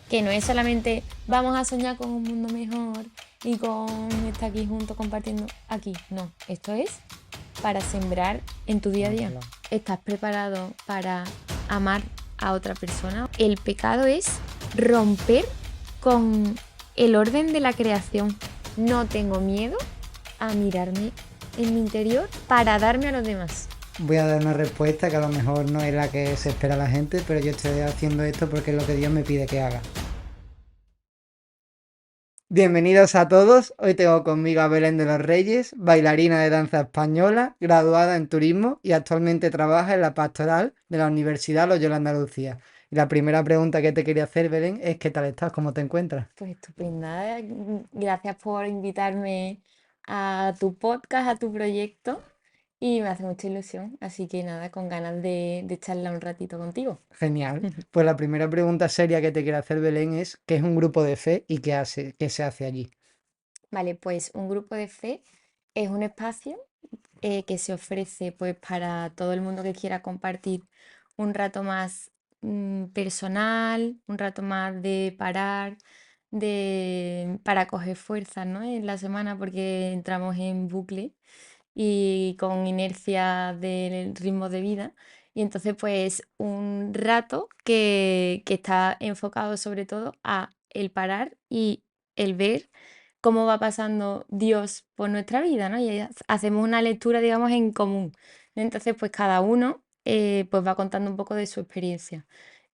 que no es solamente vamos a soñar con un mundo mejor y con estar aquí juntos compartiendo aquí, no, esto es para sembrar en tu día a día. Claro. ¿Estás preparado para amar a otra persona? El pecado es romper con el orden de la creación. No tengo miedo a mirarme en mi interior para darme a los demás. Voy a dar una respuesta que a lo mejor no es la que se espera la gente, pero yo estoy haciendo esto porque es lo que Dios me pide que haga. Bienvenidos a todos. Hoy tengo conmigo a Belén de los Reyes, bailarina de danza española, graduada en turismo y actualmente trabaja en la pastoral de la Universidad Loyola Andalucía. Y la primera pregunta que te quería hacer, Belén, es ¿qué tal estás? ¿Cómo te encuentras? Pues estupenda. Gracias por invitarme a tu podcast, a tu proyecto. Y me hace mucha ilusión. Así que nada, con ganas de charlar un ratito contigo. Genial. Pues la primera pregunta seria que te quiero hacer, Belén, es ¿qué es un grupo de fe y qué se hace allí? Vale, pues un grupo de fe es un espacio que se ofrece pues para todo el mundo que quiera compartir un rato más personal, un rato más de parar, para coger fuerzas, ¿no? En la semana porque entramos en bucle y con inercia del ritmo de vida. Y entonces, pues, un rato que está enfocado sobre todo a el parar y el ver cómo va pasando Dios por nuestra vida, ¿no? Y hacemos una lectura, digamos, en común. Entonces, pues cada uno pues va contando un poco de su experiencia.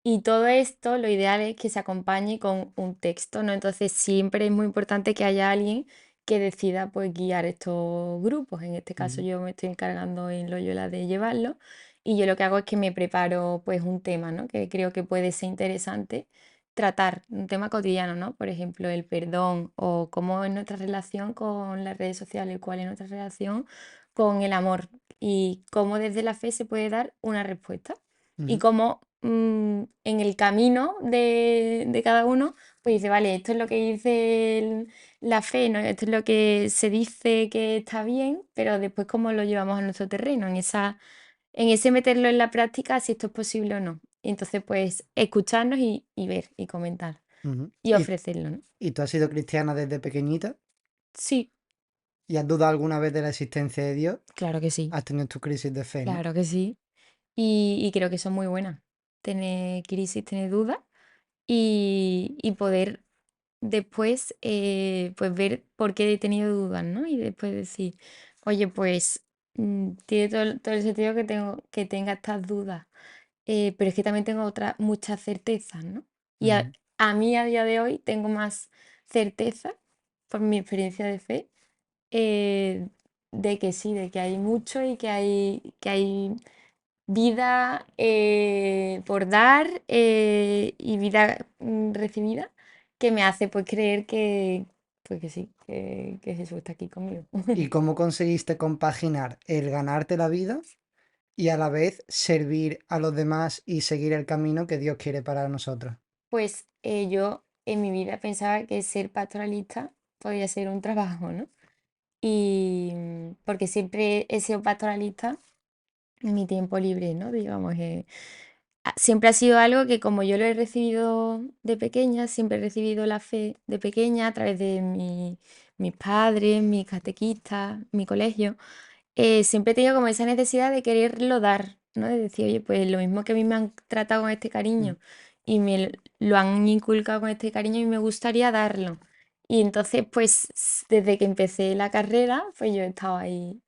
Y todo esto, lo ideal es que se acompañe con un texto, ¿no? Entonces, siempre es muy importante que haya alguien que decida pues guiar estos grupos. En este caso Ujú. yo me estoy encargando en Loyola de llevarlo y yo lo que hago es que me preparo pues un tema, ¿no? Que creo que puede ser interesante tratar, un tema cotidiano, ¿no? Por ejemplo, el perdón o cómo es nuestra relación con las redes sociales, cuál es nuestra relación con el amor y cómo desde la fe se puede dar una respuesta y Ujú. cómo en el camino de cada uno pues dice, vale, esto es lo que dice la fe, ¿no? Esto es lo que se dice que está bien, pero después cómo lo llevamos a nuestro terreno, en ese meterlo en la práctica, si esto es posible o no. Y entonces, pues, escucharnos y ver y comentar Ujú. y ofrecerlo, ¿no? ¿Y tú has sido cristiana desde pequeñita? Sí, ¿Y has dudado alguna vez de la existencia de Dios? claro que sí, Has tenido tu crisis de fe, ¿no? claro que sí. Y creo que son muy buenas. Tener crisis, tener dudas y poder después, pues ver por qué he tenido dudas, ¿no? Y después decir, oye, pues tiene todo el sentido que tenga estas dudas, pero es que también tengo otras muchas certezas, ¿no? Y Ujú. a mí a día de hoy tengo más certeza por mi experiencia de fe eh, de que sí, de que hay mucho y que hay vida por dar y vida recibida que me hace pues creer pues que sí, que Jesús está aquí conmigo. ¿Y cómo conseguiste compaginar el ganarte la vida y a la vez servir a los demás y seguir el camino que Dios quiere para nosotros? Pues yo en mi vida pensaba que ser pastoralista podía ser un trabajo, ¿no? Y porque siempre he sido pastoralista en mi tiempo libre, ¿no? Digamos, siempre ha sido algo que como yo lo he recibido de pequeña, siempre he recibido la fe de pequeña a través de mis padres, mis catequistas, mi colegio, siempre he tenido como esa necesidad de quererlo dar, ¿no? De decir, oye, pues lo mismo que a mí me han tratado con este Mm. cariño y lo han inculcado con este cariño y me gustaría darlo. Y entonces, pues desde que empecé la carrera, pues yo he estado ahí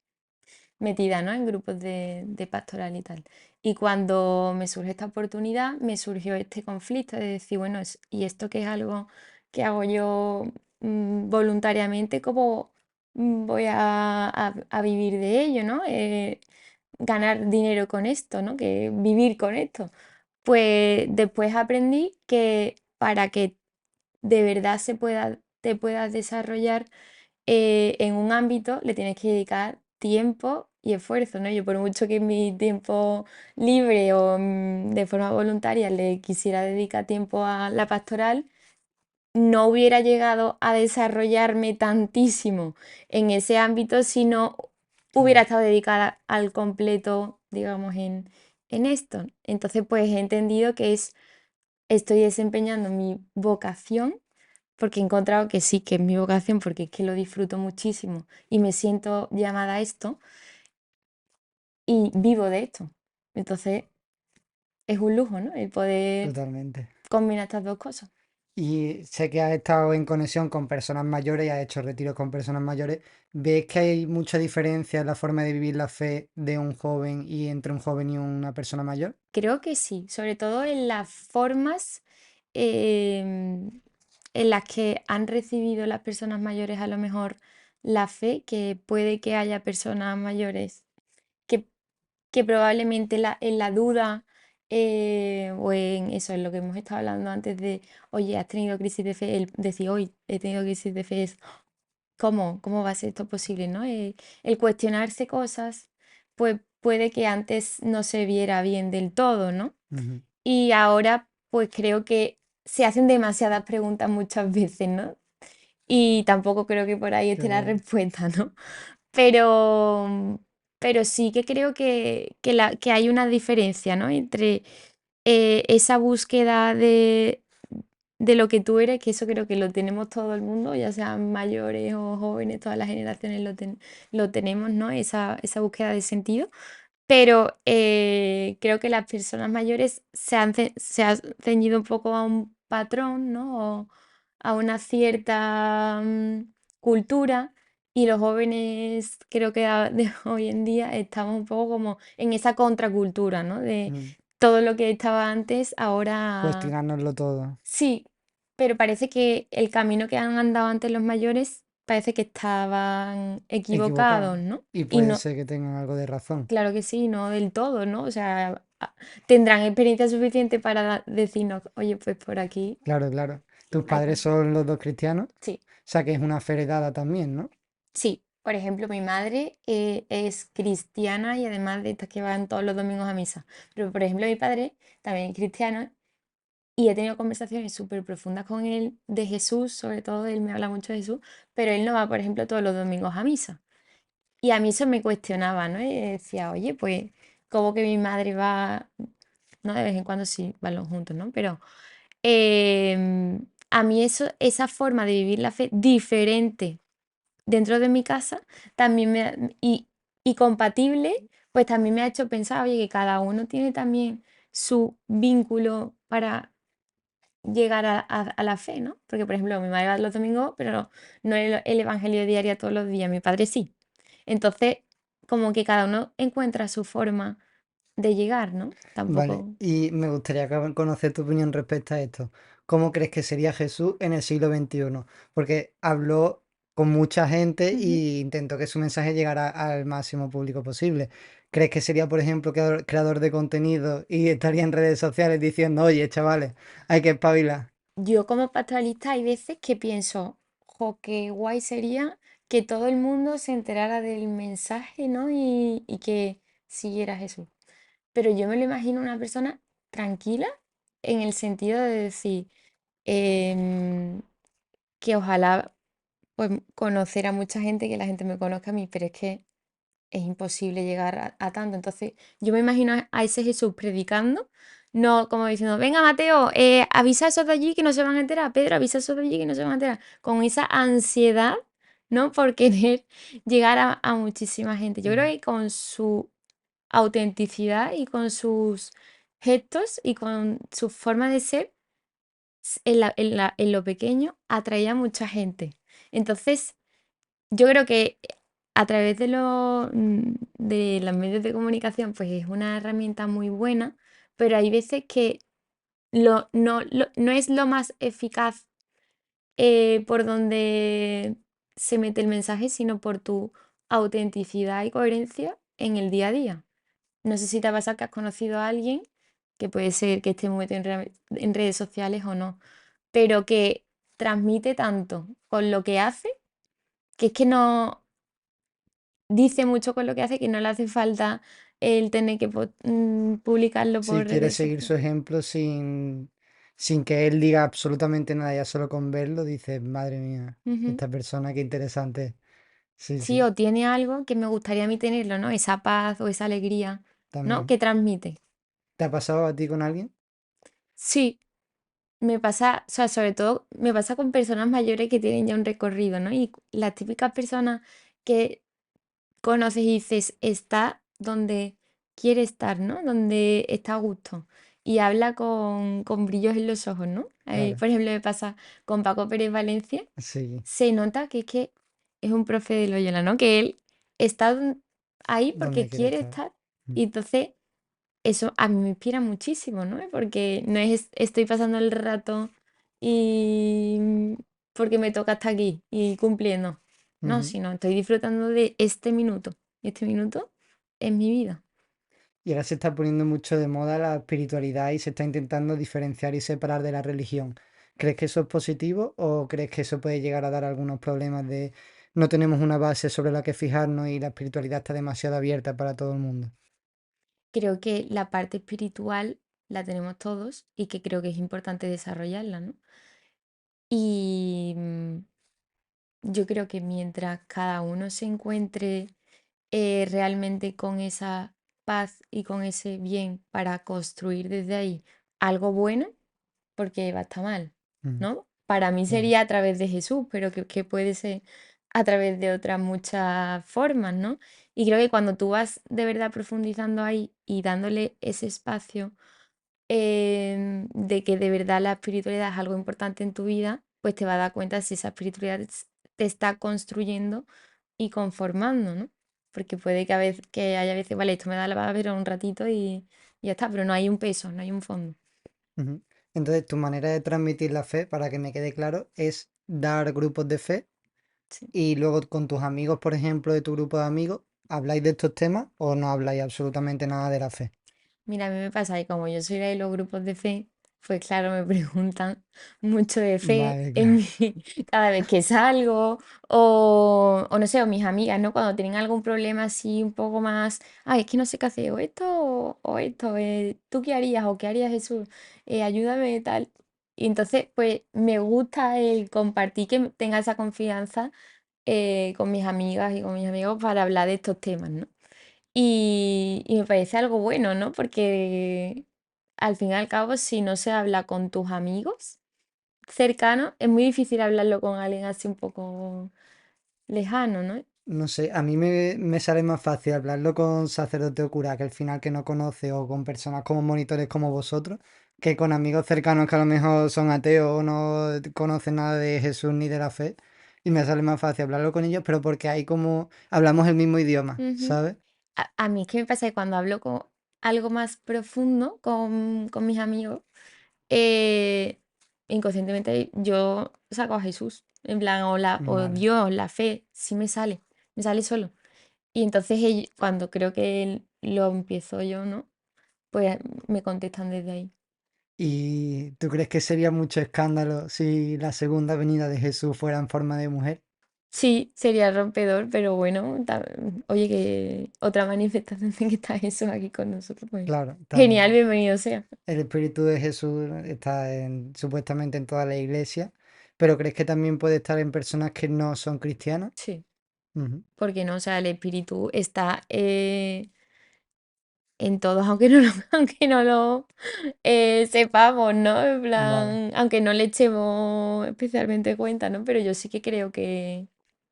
metida, ¿no? En grupos de pastoral y tal. Y cuando me surge esta oportunidad, me surgió este conflicto de decir, bueno, ¿y esto que es algo que hago yo voluntariamente? ¿Cómo voy a vivir de ello, ¿no? Ganar dinero con esto, ¿no? Que vivir con esto. Pues después aprendí que para que de verdad te puedas desarrollar en un ámbito le tienes que dedicar tiempo y esfuerzo, ¿no? Yo por mucho que en mi tiempo libre o de forma voluntaria le quisiera dedicar tiempo a la pastoral, no hubiera llegado a desarrollarme tantísimo en ese ámbito si no hubiera Claro. estado dedicada al completo, digamos, en esto. Entonces, pues he entendido que es estoy desempeñando mi vocación, porque he encontrado que sí, que es mi vocación, porque es que lo disfruto muchísimo y me siento llamada a esto y vivo de esto. Entonces es un lujo, ¿no? El poder Totalmente. combinar estas dos cosas. Y sé que has estado en conexión con personas mayores y has hecho retiros con personas mayores. ¿Ves que hay mucha diferencia en la forma de vivir la fe de un joven y entre un joven y una persona mayor? Creo que sí, sobre todo en las formas en las que han recibido las personas mayores a lo mejor la fe, que puede que haya personas mayores que, que probablemente en la duda o en eso, en lo que hemos estado hablando antes de, oye, has tenido crisis de fe, el decir, hoy he tenido crisis de fe es, ¿cómo va a ser esto posible, ¿no? El cuestionarse cosas, pues puede que antes no se viera bien del todo, ¿no? Ujú. Y ahora, pues creo que se hacen demasiadas preguntas muchas veces, ¿no? Y tampoco creo que por ahí esté la Claro. respuesta, ¿no? Pero, pero sí que creo que hay una diferencia, ¿no? Entre esa búsqueda de lo que tú eres, que eso creo que lo tenemos todo el mundo, ya sean mayores o jóvenes, todas las generaciones lo tenemos, ¿no? Esa búsqueda de sentido. Pero creo que las personas mayores se han ceñido un poco a un patrón, ¿no? O a una cierta cultura y los jóvenes creo que de hoy en día estamos un poco como en esa contracultura, ¿no? De Mm. todo lo que estaba antes, ahora Cuestionárnoslo todo. sí, pero parece que el camino que han andado antes los mayores parece que estaban equivocados, Equivocado. ¿no? Y Y puede no, ser que tengan algo de razón. claro que sí, no del todo, ¿no? O sea, tendrán experiencia suficiente para decirnos, oye, pues por aquí Claro, claro. Tus hay que... padres son los dos cristianos. O Sí, sea que es una fe heredada también, ¿no? sí. Por ejemplo, mi madre es cristiana y además de estas que van todos los domingos a misa. Pero, por ejemplo, mi padre también es cristiano y he tenido conversaciones súper profundas con él de Jesús, sobre todo él me habla mucho de Jesús, pero él no va, por ejemplo, todos los domingos a misa. Y a mí eso me cuestionaba, ¿no? Y decía, oye, pues, ¿cómo que mi madre va? No, de vez en cuando sí, van los juntos, ¿no? Pero a mí eso, esa forma de vivir la fe diferente dentro de mi casa también y compatible, pues también me ha hecho pensar, oye, que cada uno tiene también su vínculo para llegar a la fe, ¿no? Porque, por ejemplo, mi madre va los domingos, pero no el evangelio diario todos los días, mi padre sí. Entonces, como que cada uno encuentra su forma de llegar, ¿no? Vale, Tampoco. y me gustaría conocer tu opinión respecto a esto. ¿Cómo crees que sería Jesús en el siglo XXI? Porque habló con mucha gente Ujú. e intentó que su mensaje llegara al máximo público posible. ¿Crees que sería, por ejemplo, creador de contenido y estaría en redes sociales diciendo, oye, chavales, hay que espabilar? Yo como pastoralista hay veces que pienso, jo, qué guay sería que todo el mundo se enterara del mensaje, ¿no? Y que siguiera a Jesús. Pero yo me lo imagino una persona tranquila en el sentido de decir em, que ojalá pues conocer a mucha gente, que la gente me conozca a mí, pero es que es imposible llegar a tanto. Entonces, yo me imagino a ese Jesús predicando, no como diciendo, venga Mateo, avisa a esos de allí que no se van a enterar, Pedro, avisa a esos de allí que no se van a enterar, con esa ansiedad, ¿no? Por querer llegar a muchísima gente. Yo creo Mm. que con su autenticidad y con sus gestos y con su forma de ser, en lo pequeño, atraía a mucha gente. Entonces, yo creo que a través de los medios de comunicación, pues es una herramienta muy buena, pero hay veces que no es lo más eficaz por donde se mete el mensaje, sino por tu autenticidad y coherencia en el día a día. No sé si te ha pasado que has conocido a alguien, que puede ser que esté muy metido en redes sociales o no, pero que transmite tanto con lo que hace, que es que no dice mucho con lo que hace, que no le hace falta el tener que publicarlo Si por quieres redes seguir su sociales. ejemplo sin que él diga absolutamente nada, ya solo con verlo, dices, madre mía, Ujú. esta persona, qué interesante. Sí, Sí, sí, o tiene algo que me gustaría a mí tenerlo, ¿no? Esa paz o esa alegría, ¿no? también. Que transmite. ¿Te ha pasado a ti con alguien? Sí, me pasa, o sea, sobre todo me pasa con personas mayores que tienen ya un recorrido, ¿no? Y las típicas personas que conoces y dices, está donde quiere estar, ¿no? Donde está a gusto. Y habla con brillos en los ojos, ¿no? Claro, Por ejemplo, me pasa con Paco Pérez Valencia, sí, se nota que es un profe de Loyola, ¿no? Que él está ahí donde porque quiere quiere estar. estar. Mm, Y entonces eso a mí me inspira muchísimo, ¿no? Porque no es estoy pasando el rato y porque me toca estar aquí y cumpliendo. No, ujú. sino estoy disfrutando de este minuto. Y este minuto es mi vida. Y ahora se está poniendo mucho de moda la espiritualidad y se está intentando diferenciar y separar de la religión. ¿Crees que eso es positivo o crees que eso puede llegar a dar algunos problemas de no tenemos una base sobre la que fijarnos y la espiritualidad está demasiado abierta para todo el mundo? Creo que la parte espiritual la tenemos todos y que creo que es importante desarrollarla, ¿no? Y yo creo que mientras cada uno se encuentre realmente con esa paz y con ese bien para construir desde ahí algo bueno, porque va a estar mal, Mm, ¿no? Para mí claro. sería a través de Jesús, pero que puede ser a través de otras muchas formas, ¿no? Y creo que cuando tú vas de verdad profundizando ahí y dándole ese espacio de que de verdad la espiritualidad es algo importante en tu vida, pues te vas a dar cuenta si esa espiritualidad te está construyendo y conformando, ¿no? Porque puede que, que haya veces, vale, esto me da la paz, pero un ratito y ya está, pero no hay un peso, no hay un fondo. Ujú. Entonces, tu manera de transmitir la fe, para que me quede claro, es dar grupos de fe Sí. y luego con tus amigos, por ejemplo, de tu grupo de amigos, ¿habláis de estos temas o no habláis absolutamente nada de la fe? Mira, a mí me pasa que como yo soy la de los grupos de fe, pues claro, me preguntan mucho de fe Vale, en claro. cada vez que salgo o no sé, o mis amigas, ¿no? Cuando tienen algún problema así un poco más, ay, es que no sé qué hacer, o esto o esto, ¿tú qué harías o qué haría Jesús? Ayúdame, tal. Y entonces, pues me gusta el compartir que tenga esa confianza con mis amigas y con mis amigos para hablar de estos temas, ¿no? Y me parece algo bueno, ¿no? Porque al fin y al cabo, si no se habla con tus amigos cercanos, es muy difícil hablarlo con alguien así un poco lejano, ¿no? No sé, a mí me sale más fácil hablarlo con sacerdote o cura que al final que no conoce o con personas como monitores como vosotros, que con amigos cercanos que a lo mejor son ateos o no conocen nada de Jesús ni de la fe. Y me sale más fácil hablarlo con ellos, pero porque ahí como hablamos el mismo idioma, Ujú. ¿sabes? A mí es que me pasa que cuando hablo con algo más profundo con mis amigos, eh, inconscientemente yo saco a Jesús, en plan, o Vale. Dios, la fe, sí me sale solo. Y entonces cuando creo que lo empiezo yo, ¿no? Pues me contestan desde ahí. ¿Y tú crees que sería mucho escándalo si la segunda venida de Jesús fuera en forma de mujer? Sí, sería rompedor, pero bueno, oye, que otra manifestación de que está Jesús aquí con nosotros, pues Claro, genial, bienvenido sea. el Espíritu de Jesús está supuestamente en toda la iglesia, pero ¿crees que también puede estar en personas que no son cristianas? Sí, Ujú. porque no, o sea, el espíritu está en todos, aunque no lo, aunque no lo sepamos, ¿no? En Vale. plan, aunque no le echemos especialmente cuenta, ¿no? Pero yo sí que creo que,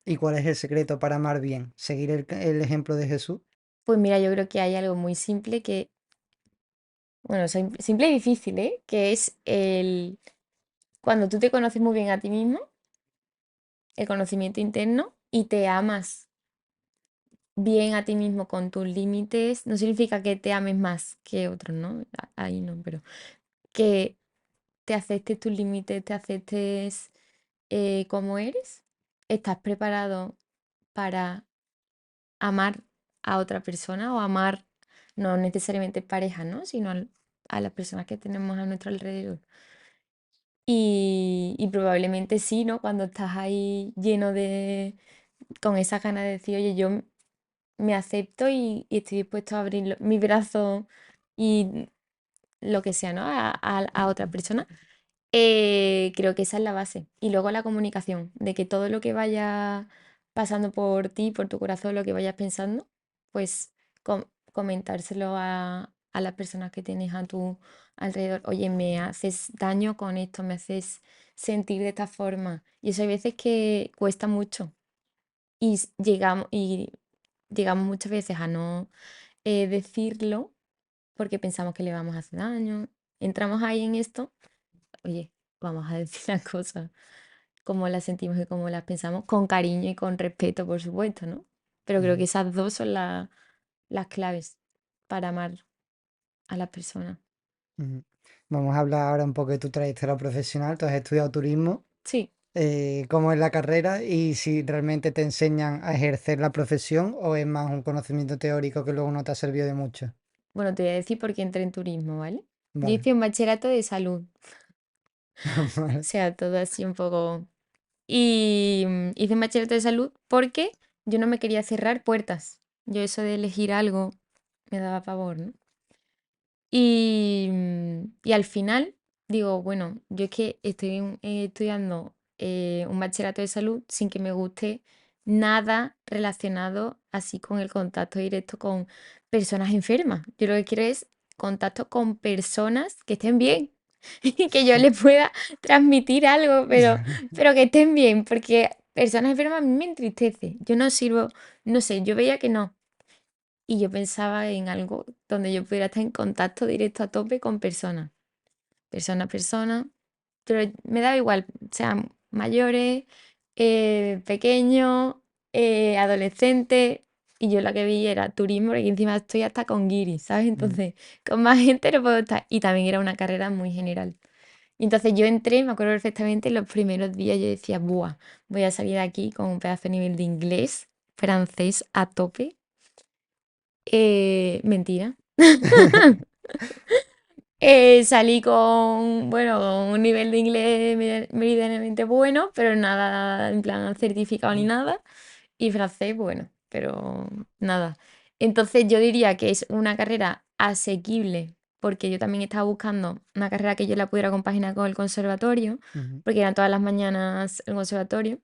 ¿Y cuál es el secreto para amar bien? ¿Seguir el ejemplo de Jesús? pues mira, yo creo que hay algo muy simple que, bueno, simple y difícil, ¿eh? Que es cuando tú te conoces muy bien a ti mismo, el conocimiento interno, y te amas bien a ti mismo con tus límites, no significa que te ames más que otros, ¿no? Ahí no, pero que te aceptes tus límites, te aceptes como eres, estás preparado para amar a otra persona o amar no necesariamente pareja, ¿no? Sino a las personas que tenemos a nuestro alrededor. Y probablemente sí, ¿no? Cuando estás ahí lleno con esa ganas de decir, oye, yo me acepto y estoy dispuesto a abrir mi brazo y lo que sea, ¿no? A otra persona. Creo que esa es la base. Y luego la comunicación, de que todo lo que vaya pasando por ti, por tu corazón, lo que vayas pensando, pues comentárselo a las personas que tienes alrededor. Oye, me haces daño con esto, me haces sentir de esta forma. Y eso hay veces que cuesta mucho. Y llegamos muchas veces a no decirlo porque pensamos que le vamos a hacer daño. Entramos ahí en esto, oye, vamos a decir las cosas como las sentimos y como las pensamos, con cariño y con respeto, por supuesto, ¿no? Pero creo que Ujú, esas dos son las claves para amar a las personas. ujú. Vamos a hablar ahora un poco de tu trayectoria profesional. Tú has estudiado turismo, Sí, cómo es la carrera y si realmente te enseñan a ejercer la profesión o es más un conocimiento teórico que luego no te ha servido de mucho. bueno, te voy a decir por qué entré en turismo, ¿vale? Yo Vale. hice un bachillerato de salud, o Vale. sea, todo así un poco. Y hice un bachillerato de salud porque yo no me quería cerrar puertas. Yo eso de elegir algo me daba pavor, ¿no? Y al final digo, bueno, yo es que estoy estudiando un bachillerato de salud sin que me guste nada relacionado así con el contacto directo con personas enfermas. Yo lo que quiero es contacto con personas que estén bien y que yo les pueda transmitir algo, pero que estén bien, porque personas enfermas a mí me entristece. Yo no sirvo, no sé, yo veía que no. Y yo pensaba en algo donde yo pudiera estar en contacto directo a tope con personas, persona a persona, pero me daba igual, o sea, mayores, pequeños, adolescentes, y yo la que vi era turismo, porque encima estoy hasta con guiris, ¿sabes? Mm. Entonces, con más gente no puedo estar. Y también era una carrera muy general. Y entonces yo entré, me acuerdo perfectamente, los primeros días yo decía, buah, voy a salir de aquí con un pedazo de nivel de inglés, francés a tope. Mentira. Salí con, bueno, con un nivel de inglés meridianamente bueno, pero nada en plan certificado ni nada. Y francés, bueno, pero nada. Entonces yo diría que es una carrera asequible, porque yo también estaba buscando una carrera que yo la pudiera compaginar con el conservatorio, Ujú. porque eran todas las mañanas el conservatorio,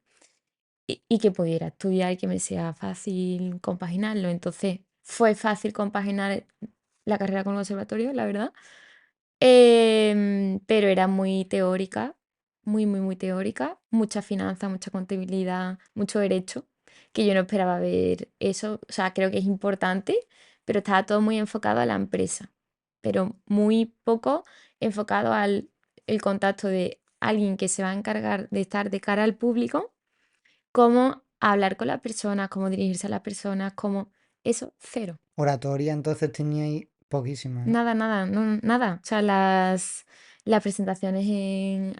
y que pudiera estudiar y que me sea fácil compaginarlo. Entonces fue fácil compaginar la carrera con el conservatorio, la verdad. Pero era muy teórica, muy, muy, muy teórica, mucha finanza, mucha contabilidad, mucho derecho, que yo no esperaba ver eso. O sea, creo que es importante, pero estaba todo muy enfocado a la empresa, pero muy poco enfocado al el contacto de alguien que se va a encargar de estar de cara al público, cómo hablar con las personas, cómo dirigirse a las personas, cómo eso, cero. Oratoria entonces tenía ahí poquísima, ¿no? Nada, nada, no, nada. O sea, las presentaciones en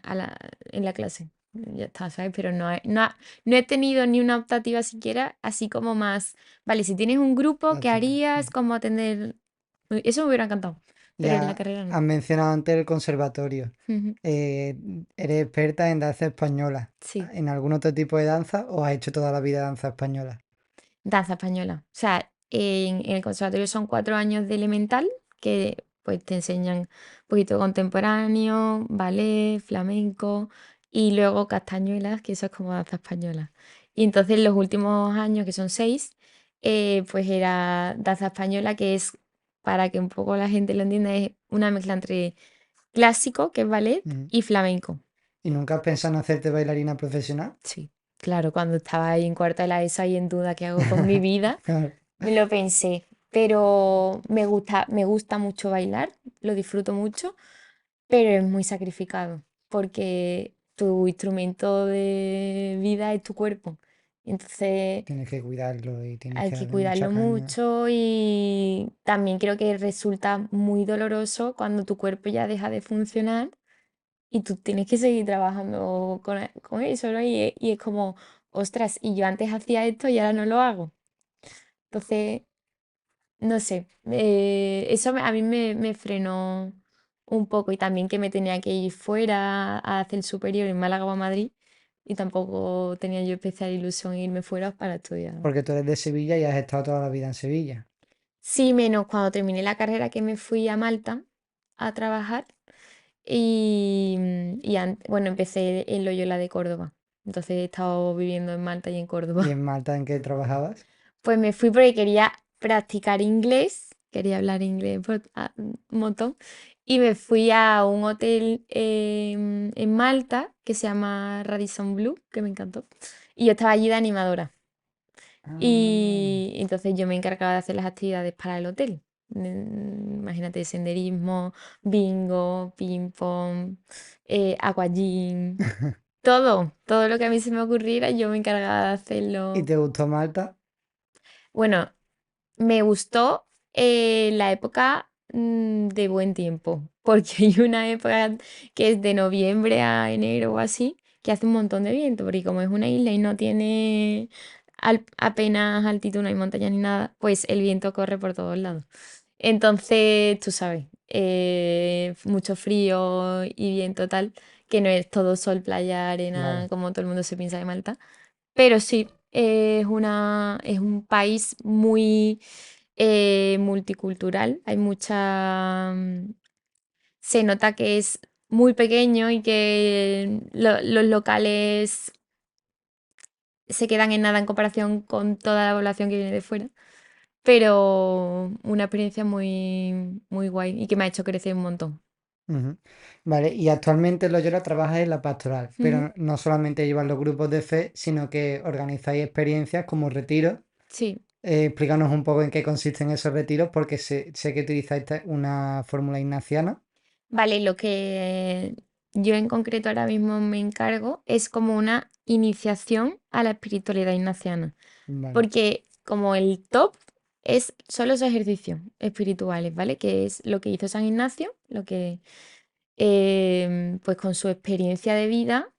la clase. Ya está, ¿sabes? Pero no he tenido ni una optativa siquiera, así como más. Vale, si tienes un grupo, ¿qué Práctica. harías? Mm. ¿Cómo atender? Uy, eso me hubiera encantado. Pero en la Ya carrera no. has mencionado antes el conservatorio. Ujú. Eh, ¿Eres experta en danza española? Sí, ¿En algún otro tipo de danza o has hecho toda la vida danza española? danza española. O sea, en el conservatorio son 4 años de elemental, que pues te enseñan un poquito contemporáneo, ballet, flamenco y luego castañuelas, que eso es como danza española. Y entonces los últimos años, que son 6, pues era danza española, que es, para que un poco la gente lo entienda, es una mezcla entre clásico, que es ballet, Mm. y flamenco. ¿Y nunca has pensado en hacerte bailarina profesional? Sí, claro, cuando estaba ahí en cuarto de la ESO ahí en duda qué hago con mi vida. Claro, Me lo pensé, pero me gusta mucho bailar, lo disfruto mucho, pero es muy sacrificado, porque tu instrumento de vida es tu cuerpo. Entonces tienes que cuidarlo y tienes hay que que darle mucha cuidarlo caña. mucho y también creo que resulta muy doloroso cuando tu cuerpo ya deja de funcionar y tú tienes que seguir trabajando con eso, ¿no? Y es como, ostras, y yo antes hacía esto y ahora no lo hago. Entonces no sé, eso a mí me frenó un poco y también que me tenía que ir fuera a hacer el superior en Málaga o a Madrid y tampoco tenía yo especial ilusión en irme fuera para estudiar. Porque tú eres de Sevilla y has estado toda la vida en Sevilla. Sí, menos cuando terminé la carrera que me fui a Malta a trabajar bueno, empecé en Loyola de Córdoba. Entonces he estado viviendo en Malta y en ¿Y Córdoba. en Malta en qué trabajabas? Pues me fui porque quería practicar inglés, quería hablar inglés por un montón. y me fui a un hotel en Malta que se llama Radisson Blu, que me encantó. Y yo estaba allí de animadora. Ah, Y entonces yo me encargaba de hacer las actividades para el hotel. Imagínate, senderismo, bingo, ping pong, aquagym, todo lo que a mí se me ocurriera, yo me encargaba de ¿y hacerlo. te gustó Malta? Bueno, me gustó la época de buen tiempo, porque hay una época que es de noviembre a enero o así, que hace un montón de viento, porque como es una isla y no tiene apenas altitud, no hay montañas ni nada, pues el viento corre por todos lados. Entonces, tú sabes, mucho frío y viento tal, que no es todo sol, playa, arena, Claro. como todo el mundo se piensa de Malta. Pero sí, es un país muy multicultural. Hay mucha. Se nota que es muy pequeño y que los locales se quedan en nada en comparación con toda la población que viene de fuera. Pero una experiencia muy, muy guay y que me ha hecho crecer un montón. Ujú. Vale, y actualmente en Loyola trabajas en la pastoral, Ujú. pero no solamente llevas los grupos de fe, sino que organizáis experiencias como retiros. Sí. Explícanos un poco en qué consisten esos retiros, porque sé que utilizáis una fórmula ignaciana. Vale, lo que yo en concreto ahora mismo me encargo es como una iniciación a la espiritualidad ignaciana. Vale. Porque como el top son los ejercicios espirituales, ¿vale? Que es lo que hizo San Ignacio, lo que pues con su experiencia de vida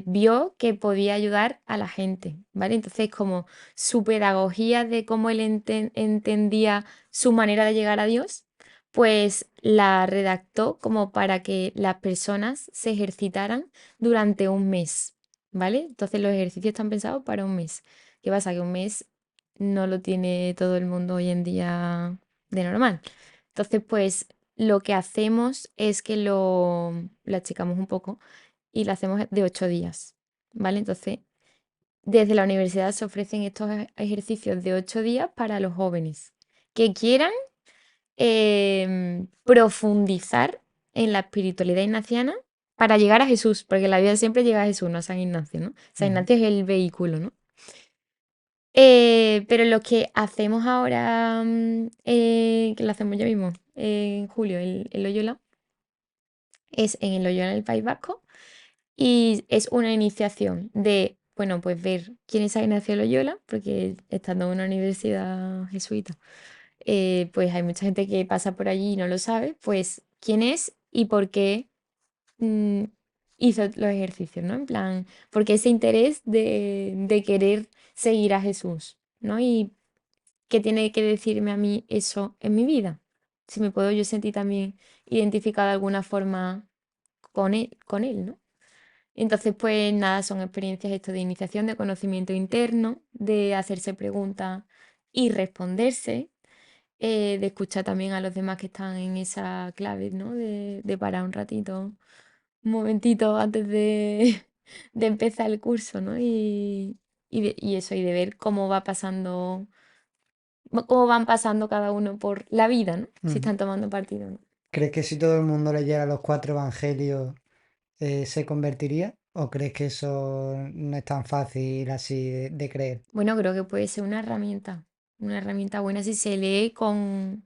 vio que podía ayudar a la gente, ¿vale? Entonces como su pedagogía de cómo él entendía su manera de llegar a Dios, pues la redactó como para que las personas se ejercitaran durante un mes, ¿vale? Entonces los ejercicios están pensados para un mes. ¿Qué pasa? Que un mes no lo tiene todo el mundo hoy en día de normal. Entonces, pues lo que hacemos es que lo achicamos un poco y lo hacemos de 8 días, ¿vale? Entonces, desde la universidad se ofrecen estos ejercicios de 8 días para los jóvenes que quieran profundizar en la espiritualidad ignaciana para llegar a Jesús, porque la vida siempre llega a Jesús, no a San Ignacio, ¿no? San Ujú. Ignacio es el vehículo, ¿no? Pero lo que hacemos ahora, que lo hacemos ya mismo, en julio, el Loyola, es en el Loyola del País Vasco y es una iniciación de, bueno, pues ver quién es San Ignacio de Loyola, porque estando en una universidad jesuita, pues hay mucha gente que pasa por allí y no lo sabe, pues quién es y por qué mm, hizo los ejercicios, ¿no? En plan, porque ese interés de querer seguir a Jesús, ¿no? Y qué tiene que decirme a mí eso en mi vida. Si me puedo yo sentir también identificada de alguna forma con él, ¿no? Entonces, pues nada, son experiencias esto de iniciación, de conocimiento interno, de hacerse preguntas y responderse, de escuchar también a los demás que están en esa clave, ¿no? De parar un ratito, un momentito antes de empezar el curso, ¿no? Y eso, y de ver cómo va pasando, cómo van pasando cada uno por la vida, ¿no? Si Ujú. están tomando partido, ¿no? ¿Crees que si todo el mundo leyera los cuatro evangelios se convertiría? ¿O crees que eso no es tan fácil así de creer? Bueno, creo que puede ser una herramienta buena si se lee con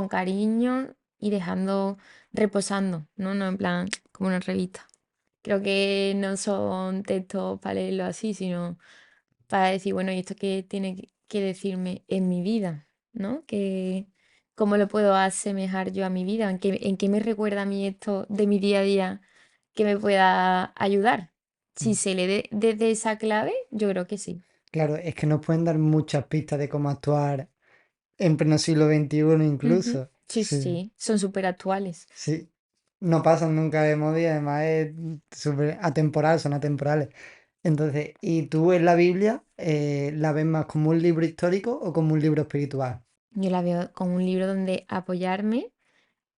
cariño y dejando reposando, ¿no? No en plan como una revista. Creo que no son textos para leerlo así, sino para decir, bueno, ¿y esto qué tiene que decirme en mi vida? ¿No? Que, ¿cómo lo puedo asemejar yo a mi vida? En qué me recuerda a mí esto de mi día a día que me pueda ayudar? Si Mm. se lee desde esa clave, yo creo que sí. Claro, es que nos pueden dar muchas pistas de cómo actuar en pleno siglo XXI Ujú. incluso. Sí, Sí, sí, son súper actuales. sí. No pasan nunca de moda y además es súper atemporal, son atemporales. Entonces, ¿y tú en la Biblia la ves más como un libro histórico o como un libro espiritual? Yo la veo como un libro donde apoyarme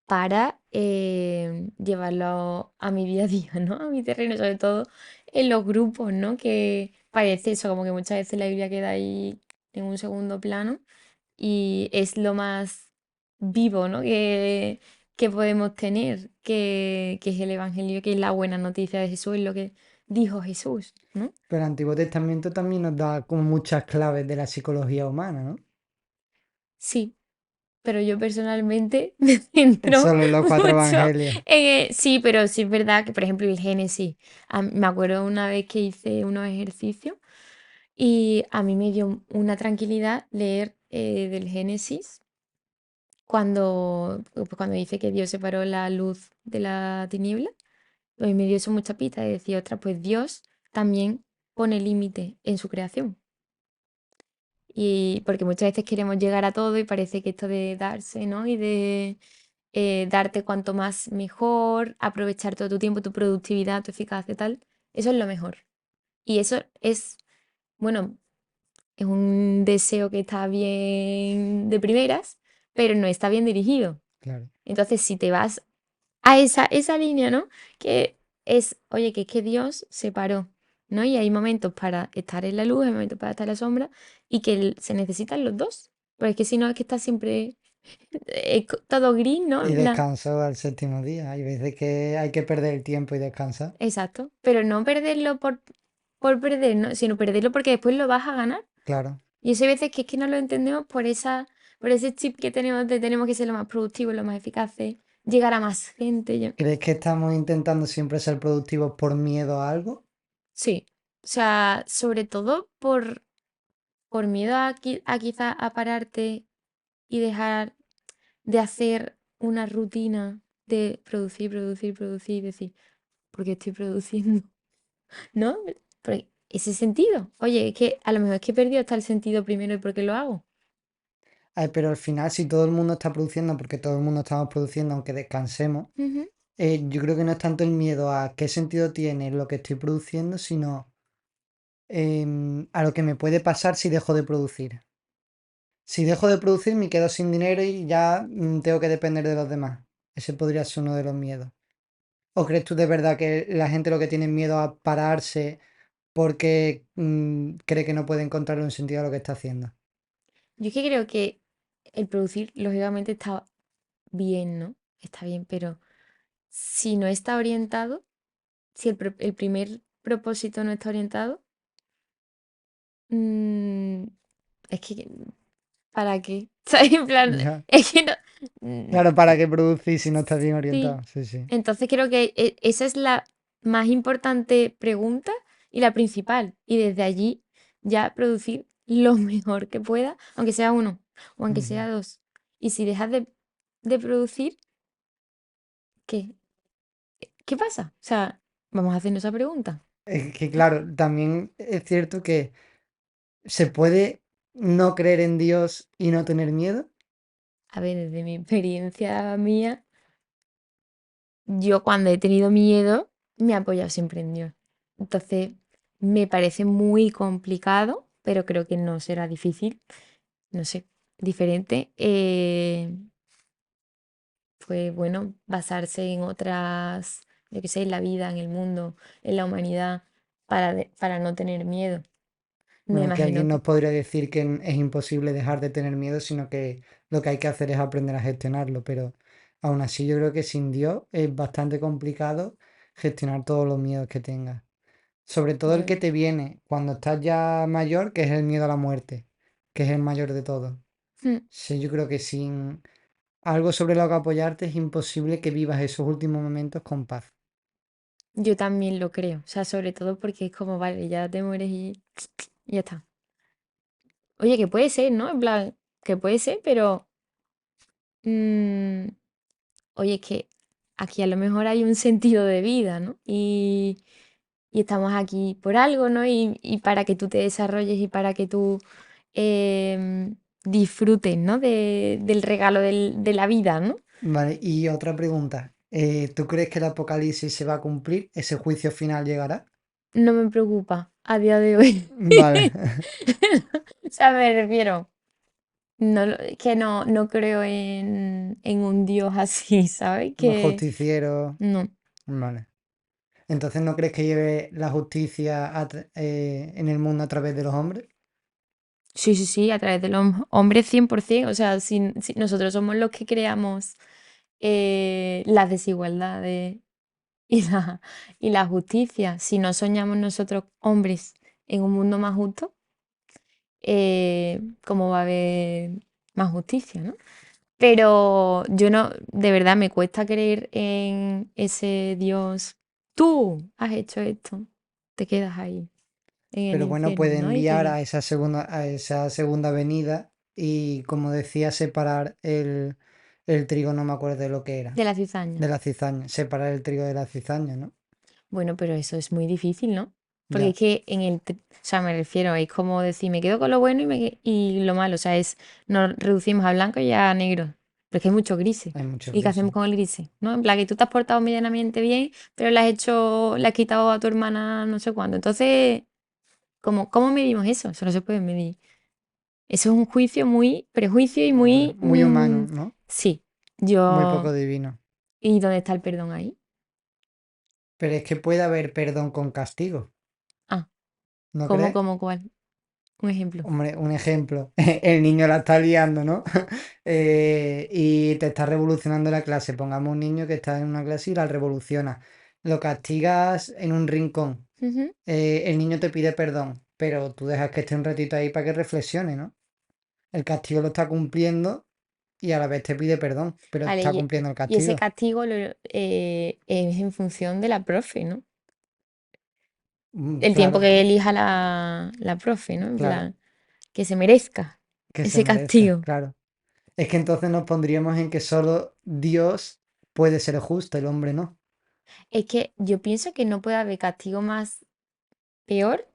para llevarlo a mi día a día, ¿no? A mi terreno, sobre todo en los grupos, ¿no? Que parece eso, como que muchas veces la Biblia queda ahí en un segundo plano y es lo más vivo, ¿no? que podemos tener, que es el Evangelio, que es la buena noticia de Jesús, es lo que dijo Jesús, ¿no? Pero el Antiguo Testamento también nos da como muchas claves de la psicología humana, ¿no? Sí, pero yo personalmente me centro Solo en los cuatro mucho evangelios. sí, pero sí es verdad que, por ejemplo, el Génesis, me acuerdo una vez que hice unos ejercicios y a mí me dio una tranquilidad leer del Génesis cuando dice que Dios separó la luz de la tiniebla. Pues me dio eso mucha pista y decía, otra, pues Dios también pone límite en su creación. Y porque muchas veces queremos llegar a todo y parece que esto de darse, ¿no? Y de darte cuanto más mejor, aprovechar todo tu tiempo, tu productividad, tu eficacia, tal, eso es lo mejor. Y eso es, bueno, es un deseo que está bien de primeras, pero no está bien dirigido. Claro. Entonces, si te vas a esa línea, ¿no? Que es, oye, que es que Dios separó, ¿no? Y hay momentos para estar en la luz, hay momentos para estar en la sombra, y que se necesitan los dos. Porque es que si no, es que está siempre todo gris, ¿no? Y En plan, descanso al séptimo día. Hay veces que hay que perder el tiempo y descansar. exacto. Pero no perderlo por perder, ¿no? Sino perderlo porque después lo vas a ganar. Claro. Y eso hay veces que es que no lo entendemos por ese chip que tenemos de tenemos que ser lo más productivos, lo más eficaces, llegar a más gente. ¿Crees que estamos intentando siempre ser productivos por miedo a algo? Sí. O sea, sobre todo por miedo a quizá a pararte y dejar de hacer una rutina de producir, producir, producir y decir, porque estoy produciendo, ¿no? Por ese sentido. Oye, es que a lo mejor es que he perdido hasta el sentido primero y por qué lo hago. Ay, pero al final, si todo el mundo está produciendo, porque todo el mundo estamos produciendo, aunque descansemos, Ujú. yo creo que no es tanto el miedo a qué sentido tiene lo que estoy produciendo, sino a lo que me puede pasar si dejo de producir. Si dejo de producir, me quedo sin dinero y ya tengo que depender de los demás. Ese podría ser uno de los miedos. ¿O crees tú de verdad que la gente lo que tiene miedo a pararse porque cree que no puede encontrar un sentido a lo que está haciendo? Yo es que creo que el producir, lógicamente, está bien, ¿no? Está bien, pero si no está orientado, si el primer propósito no está orientado, mm, es que, ¿para qué? ¿Sabes? En plan, Ya. es que no. mm, Claro, ¿para qué producir si no estás bien Sí. orientado? Sí, sí. Entonces creo que esa es la más importante pregunta y la principal. Y desde allí ya producir lo mejor que pueda, aunque sea uno o aunque Ujú. sea dos. Y si dejas de producir, ¿qué? ¿Qué pasa? O sea, vamos a hacernos esa pregunta. Es que claro, también es cierto que se puede no creer en Dios y no tener miedo. A ver, desde mi experiencia mía, yo cuando he tenido miedo, me he apoyado siempre en Dios. Entonces, me parece muy complicado, pero creo que no será difícil, no sé, diferente. Pues bueno, basarse en otras, yo qué sé, en la vida, en el mundo, en la humanidad, para no tener miedo. Me Bueno, que imagino alguien nos que podría decir que es imposible dejar de tener miedo, sino que lo que hay que hacer es aprender a gestionarlo. Pero aún así, yo creo que sin Dios es bastante complicado gestionar todos los miedos que tengas. Sobre todo el que bueno. te viene cuando estás ya mayor, que es el miedo a la muerte, que es el mayor de todos. Mm, Sí, yo creo que sin algo sobre lo que apoyarte es imposible que vivas esos últimos momentos con paz. yo también lo creo, o sea, sobre todo porque es como, vale, ya te mueres y ya está. Oye, que puede ser, ¿no? En plan, que puede ser, pero mm, oye, es que aquí a lo mejor hay un sentido de vida, ¿no? Y estamos aquí por algo, ¿no? Y para que tú te desarrolles y para que tú disfrutes, ¿no? Del regalo de la vida, ¿no? Vale, y otra pregunta. ¿Tú crees que el apocalipsis se va a cumplir? ¿Ese juicio final llegará? No me preocupa a día de hoy. Vale, O sea, me refiero, no, que no creo en un Dios así, ¿sabes? los Que justicieros. no. Vale. Entonces, ¿no crees que lleve la justicia en el mundo a través de los hombres? Sí, sí, sí, a través de los hombres 100%. O sea, si nosotros somos los que creamos. las desigualdades y y la justicia. Si no soñamos nosotros, hombres, en un mundo más justo, ¿cómo va a haber más justicia, ¿no? Pero yo no, de verdad me cuesta creer en ese Dios. Tú has hecho esto, te quedas ahí, en el Pero bueno, infierno, puede ¿no? enviar a esa segunda venida y, como decía, separar el trigo, no me acuerdo de lo que era, De la cizaña. de la cizaña, separar el trigo de la cizaña, ¿no? Bueno, pero eso es muy difícil, ¿no? Porque es Ya, que o sea, me refiero, es como decir, me quedo con lo bueno y lo malo, o sea, nos reducimos a blanco y a negro, porque hay muchos grises. hay mucho ¿Y qué gris. hacemos con el grise? ¿No? En plan, que tú te has portado medianamente bien, pero le has quitado a tu hermana no sé cuándo. Entonces, ¿cómo medimos eso? Eso no se puede medir. Eso es un juicio muy prejuicio y muy, Muy humano, ¿no? sí, Muy yo, poco divino. ¿y dónde está el perdón ahí? Pero es que puede haber perdón con castigo, Ah, ¿no ¿cómo, crees? cómo, cuál? Un ejemplo. Hombre, un ejemplo, el niño la está liando, ¿no? Y te está revolucionando la clase. Pongamos un niño que está en una clase y la revoluciona. Lo castigas en un rincón. Ujú. El niño te pide perdón, pero tú dejas que esté un ratito ahí para que reflexione, ¿no? El castigo lo está cumpliendo y a la vez te pide perdón, pero Vale, está cumpliendo el y ese castigo. castigo es en función de la profe, ¿no? El tiempo Claro, que elija la profe, ¿no? En claro, plan, que se merezca que se ese merezca, castigo. claro. Es que entonces nos pondríamos en que solo Dios puede ser justo, el hombre no. Es que yo pienso que no puede haber castigo más peor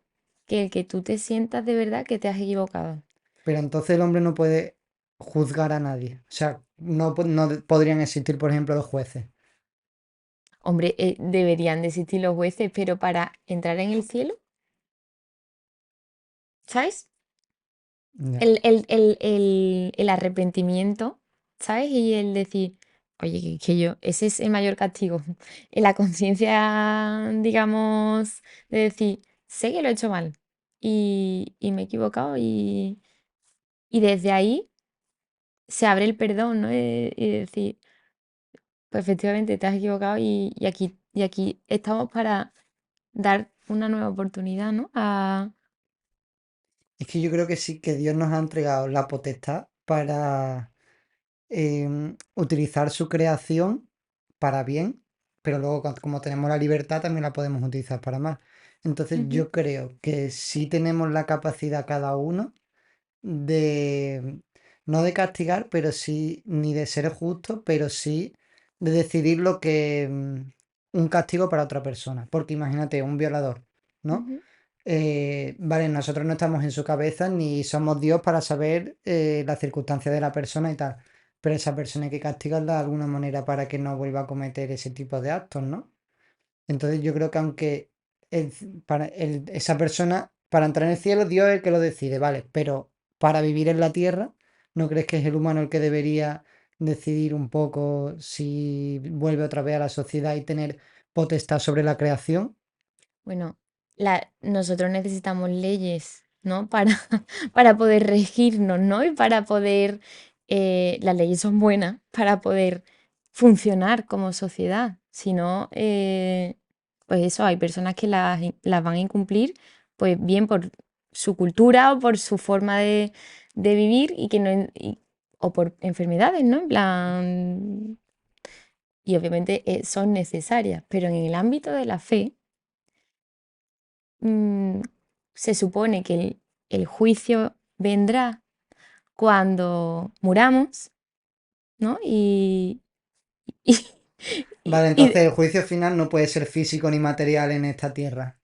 que el que tú te sientas de verdad que te has equivocado. Pero entonces el hombre no puede juzgar a nadie. O sea, no, no podrían existir, por ejemplo, los jueces. Hombre, deberían de existir los jueces, pero para entrar en el cielo, ¿sabes? Ya. El arrepentimiento, ¿sabes? Y el decir, oye, que yo, ese es el mayor castigo. En la conciencia, digamos, de decir, sé que lo he hecho mal y me he equivocado y desde ahí se abre el perdón, ¿no? Y decir, pues efectivamente te has equivocado y aquí estamos para dar una nueva oportunidad, ¿no? Es que yo creo que sí, que Dios nos ha entregado la potestad para utilizar su creación para bien, pero luego como tenemos la libertad también la podemos utilizar para mal. Entonces Ujú, yo creo que sí tenemos la capacidad cada uno de, no de castigar, pero sí, ni de ser justo, pero sí de decidir lo que un castigo para otra persona. Porque imagínate, un violador, ¿no? ujú. Vale, nosotros no estamos en su cabeza ni somos Dios para saber las circunstancias de la persona y tal, pero esa persona hay que castigarla de alguna manera para que no vuelva a cometer ese tipo de actos, ¿no? Entonces yo creo que aunque esa persona, para entrar en el cielo, Dios es el que lo decide, ¿vale? Pero para vivir en la tierra, ¿no crees que es el humano el que debería decidir un poco si vuelve otra vez a la sociedad y tener potestad sobre la creación? Bueno, nosotros necesitamos leyes, ¿no? Para poder regirnos, ¿no? Y para poder, las leyes son buenas para poder funcionar como sociedad. Si no, pues eso, hay personas que las van a incumplir, pues bien por su cultura o por su forma de vivir y que no, o por enfermedades, ¿no? En plan, y obviamente son necesarias, pero en el ámbito de la fe mm, se supone que el juicio vendrá cuando muramos, ¿no? Y, Vale, y, entonces el juicio final no puede ser físico ni material en esta tierra.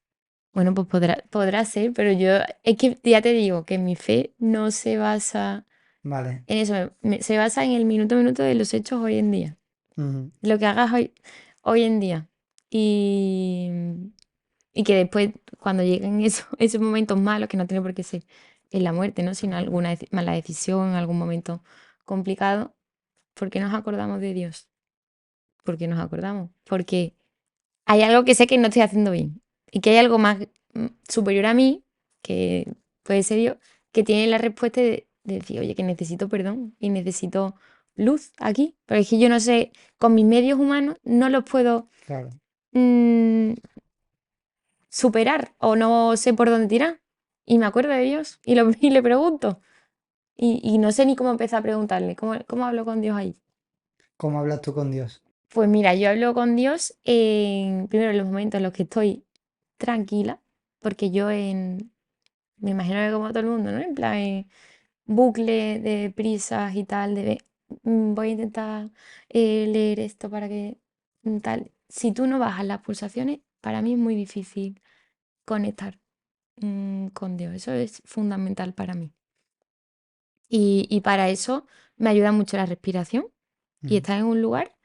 bueno, pues podrá ser, pero yo, es que ya te digo que mi fe no se basa Vale. en eso, se basa en el minuto a minuto de los hechos hoy en día, Ujú. lo que hagas hoy en día. Y, y que después, cuando lleguen esos momentos malos, que no tiene por qué ser en la muerte, ¿no? Sino alguna mala decisión, algún momento complicado, ¿por qué nos acordamos de Dios? ¿Por qué nos acordamos? Porque hay algo que sé que no estoy haciendo bien y que hay algo más superior a mí, que puede ser Dios, que tiene la respuesta de decir, oye, que necesito perdón y necesito luz aquí. Pero es que yo no sé, con mis medios humanos no los puedo Claro. mm, superar o no sé por dónde tirar. Y me acuerdo de Dios y le pregunto. Y no sé ni cómo empezar a preguntarle, ¿cómo hablo con Dios ahí? ¿Cómo hablas tú con Dios? Pues mira, yo hablo con Dios primero en los momentos en los que estoy tranquila, porque me imagino que como todo el mundo, ¿no? En plan, bucle de prisas y tal, voy a intentar leer esto para que tal. Si tú no bajas las pulsaciones, para mí es muy difícil conectar con Dios. Eso es fundamental para mí. Y para eso me ayuda mucho la respiración y Mm. estar en un lugar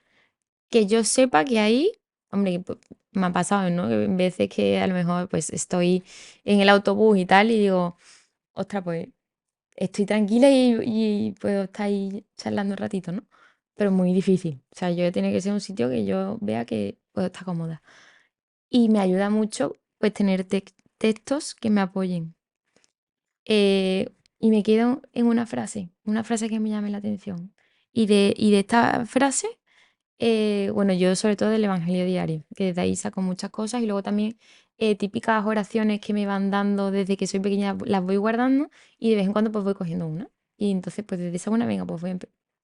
que yo sepa que ahí, hombre, me ha pasado, ¿no? Que en veces que a lo mejor pues estoy en el autobús y tal y digo, ostras, pues estoy tranquila y puedo estar ahí charlando un ratito, ¿no? Pero muy difícil. O sea, yo tiene que ser un sitio que yo vea que puedo estar cómoda. Y me ayuda mucho pues tener textos que me apoyen. Eh, y me quedo en una frase que me llame la atención. Y de esta frase bueno, yo sobre todo del Evangelio diario, que desde ahí saco muchas cosas y luego también típicas oraciones que me van dando desde que soy pequeña, las voy guardando y de vez en cuando pues voy cogiendo una. Y entonces pues desde esa una, venga, pues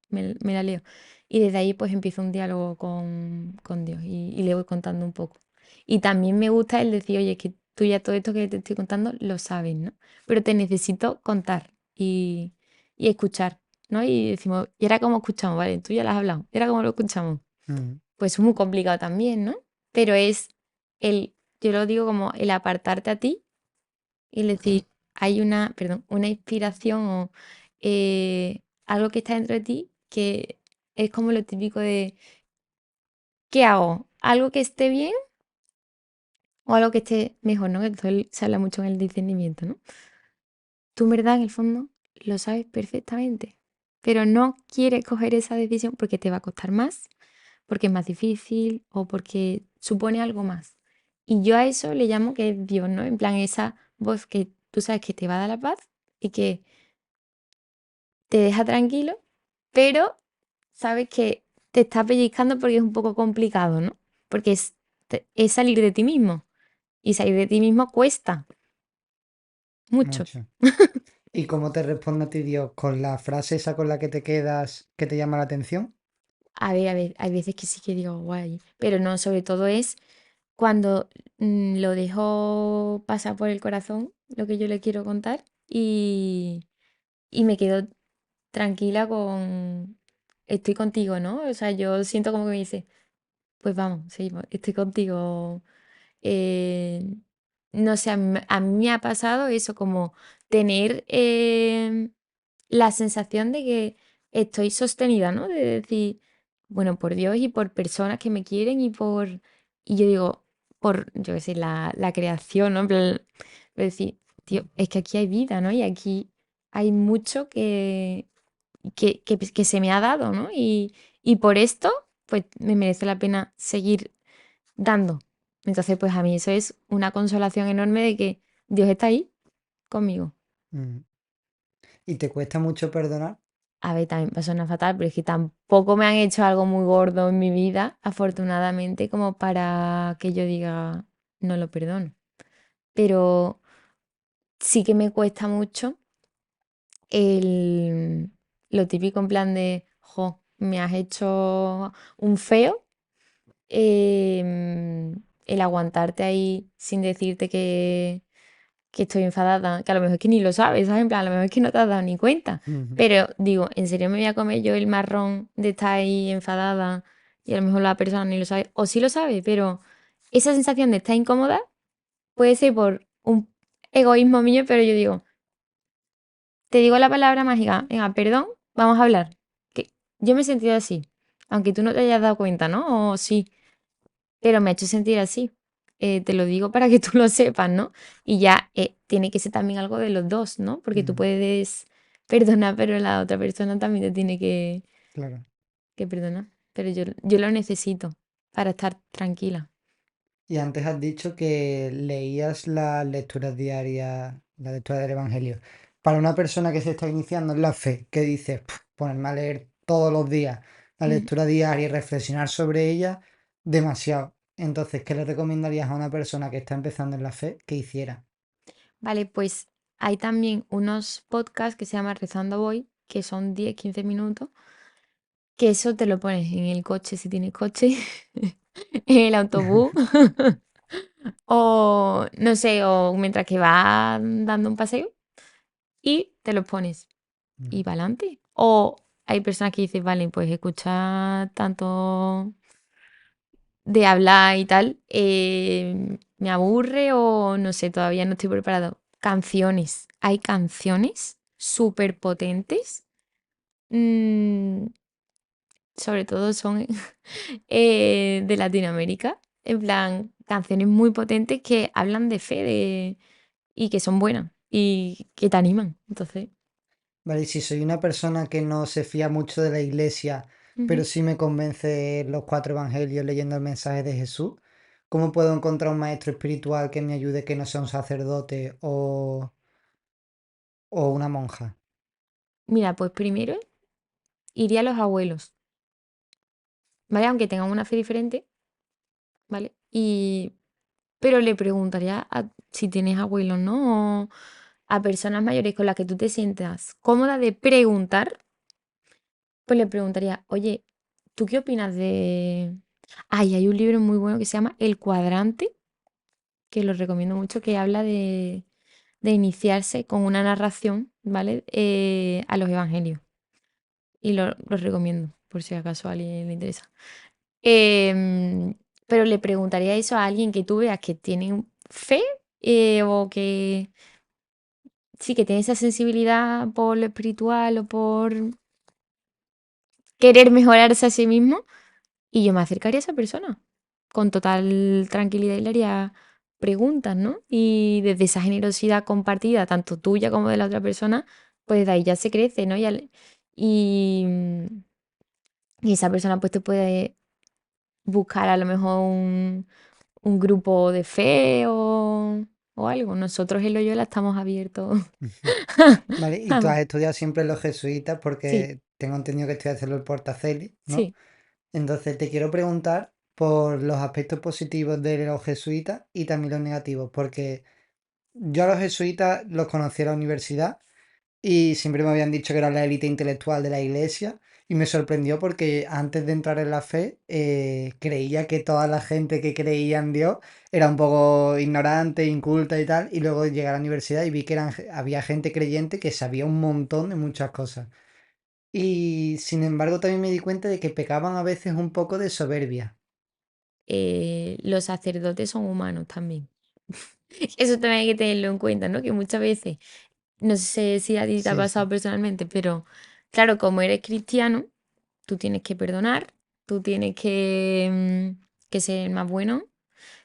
me la leo. Y desde ahí pues empiezo un diálogo con Dios y le voy contando un poco. Y también me gusta el decir, oye, es que tú ya todo esto que te estoy contando lo sabes, ¿no? Pero te necesito contar y escuchar, ¿no? Y decimos, ¿y ahora cómo escuchamos? Vale, tú ya lo has hablado, ¿y ahora cómo lo escuchamos? Mm. Pues es muy complicado también, ¿no? Pero es el, yo lo digo como el apartarte a ti y el decir, hay una inspiración o algo que está dentro de ti que es como lo típico de, ¿qué hago? ¿Algo que esté bien o algo que esté mejor, ¿no? Que esto se habla mucho en el discernimiento, ¿no? Tú en verdad, en el fondo, lo sabes perfectamente, pero no quieres coger esa decisión porque te va a costar más, porque es más difícil o porque supone algo más. Y yo a eso le llamo que es Dios, ¿no? En plan, esa voz que tú sabes que te va a dar la paz y que te deja tranquilo, pero sabes que te está pellizcando porque es un poco complicado, ¿no? Porque es salir de ti mismo. Y salir de ti mismo cuesta mucho. Mucho. ¿Y cómo te responde a ti Dios? ¿Con la frase esa con la que te quedas que te llama la atención? A ver, hay veces que sí que digo guay, pero no, sobre todo es cuando lo dejo pasar por el corazón, lo que yo le quiero contar, y me quedo tranquila estoy contigo, ¿no? O sea, yo siento como que me dice, pues vamos, seguimos, estoy contigo. Eh, no sé, a mí me ha pasado eso, como tener la sensación de que estoy sostenida, ¿no? De decir, bueno, por Dios y por personas que me quieren y yo digo, yo qué sé, la creación, ¿no? En plan, decir, tío, es que aquí hay vida, ¿no? Y aquí hay mucho que se me ha dado, ¿no? Y por esto, pues me merece la pena seguir dando. Entonces, pues a mí eso es una consolación enorme de que Dios está ahí conmigo. Mm. ¿Y te cuesta mucho perdonar? A ver, también pasó una fatal, pero es que tampoco me han hecho algo muy gordo en mi vida, afortunadamente, como para que yo diga, no lo perdono. Pero sí que me cuesta mucho el, lo típico en plan de, jo, me has hecho un feo, el aguantarte ahí sin decirte que estoy enfadada, que a lo mejor es que ni lo sabes, ¿sabes? En plan, a lo mejor es que no te has dado ni cuenta. Ujú. Pero digo, ¿en serio me voy a comer yo el marrón de estar ahí enfadada y a lo mejor la persona ni lo sabe? O sí lo sabe, pero esa sensación de estar incómoda puede ser por un egoísmo mío, pero yo digo, te digo la palabra mágica, venga, perdón, vamos a hablar. Que yo me he sentido así, aunque tú no te hayas dado cuenta, ¿no? O sí, pero me ha hecho sentir así. Te lo digo para que tú lo sepas, ¿no? Y ya tiene que ser también algo de los dos, ¿no? Porque tú Mm. puedes perdonar, pero la otra persona también te tiene Claro. que perdonar. Pero yo lo necesito para estar tranquila. Y antes has dicho que leías las lecturas diarias, la lectura del Evangelio. Para una persona que se está iniciando en la fe, ¿qué dices? Ponerme a leer todos los días, la Mm. lectura diaria y reflexionar sobre ella, demasiado. Entonces, ¿qué le recomendarías a una persona que está empezando en la fe que hiciera? Vale, pues hay también unos podcasts que se llaman Rezando Voy, que son 10-15 minutos, que eso te lo pones en el coche si tienes coche, en el autobús, o no sé, o mientras que vas dando un paseo y te lo pones y para adelante. O hay personas que dicen, vale, pues escuchar tanto de hablar y tal, me aburre o no sé, todavía no estoy preparado. Canciones. Hay canciones súper potentes. mm, Sobre todo son de Latinoamérica. En plan, canciones muy potentes que hablan de fe y que son buenas y que te animan. Entonces, Vale, y si soy una persona que no se fía mucho de la iglesia, pero ujú. sí me convence los cuatro evangelios leyendo el mensaje de Jesús, ¿cómo puedo encontrar un maestro espiritual que me ayude que no sea un sacerdote o una monja? Mira, pues primero iría a los abuelos, ¿vale? Aunque tengan una fe diferente, ¿vale? Pero le preguntaría si tienes abuelos, ¿no? O a personas mayores con las que tú te sientas cómoda de preguntar, pues le preguntaría, oye, ¿tú qué opinas de...? Ay, hay un libro muy bueno que se llama El Cuadrante, que lo recomiendo mucho, que habla de iniciarse con una narración, ¿vale? A los evangelios. Y lo recomiendo, por si acaso a alguien le interesa. Em, pero le preguntaría eso a alguien que tú veas que tiene fe o que sí, que tiene esa sensibilidad por lo espiritual o por querer mejorarse a sí mismo. Y yo me acercaría a esa persona con total tranquilidad y le haría preguntas, ¿no? Y desde esa generosidad compartida, tanto tuya como de la otra persona, pues de ahí ya se crece, ¿no? Y, y esa persona pues te puede buscar a lo mejor un grupo de fe o algo. Nosotros en Loyola estamos abiertos. Vale, y tú a- has estudiado siempre en los jesuitas Sí, porque tengo entendido que estoy haciendo el Portaceli, ¿no? sí. Entonces te quiero preguntar por los aspectos positivos de los jesuitas y también los negativos, porque yo a los jesuitas los conocí en la universidad y siempre me habían dicho que era la élite intelectual de la iglesia y me sorprendió porque antes de entrar en la fe creía que toda la gente que creía en Dios era un poco ignorante, inculta y tal, y luego llegué a la universidad y vi que había gente creyente que sabía un montón de muchas cosas. Y sin embargo también me di cuenta de que pecaban a veces un poco de soberbia. Los sacerdotes son humanos también. Eso también hay que tenerlo en cuenta, ¿no? Que muchas veces, no sé si a ti te ha Sí, pasado sí, personalmente, pero claro, como eres cristiano, tú tienes que perdonar, tú tienes que ser más bueno,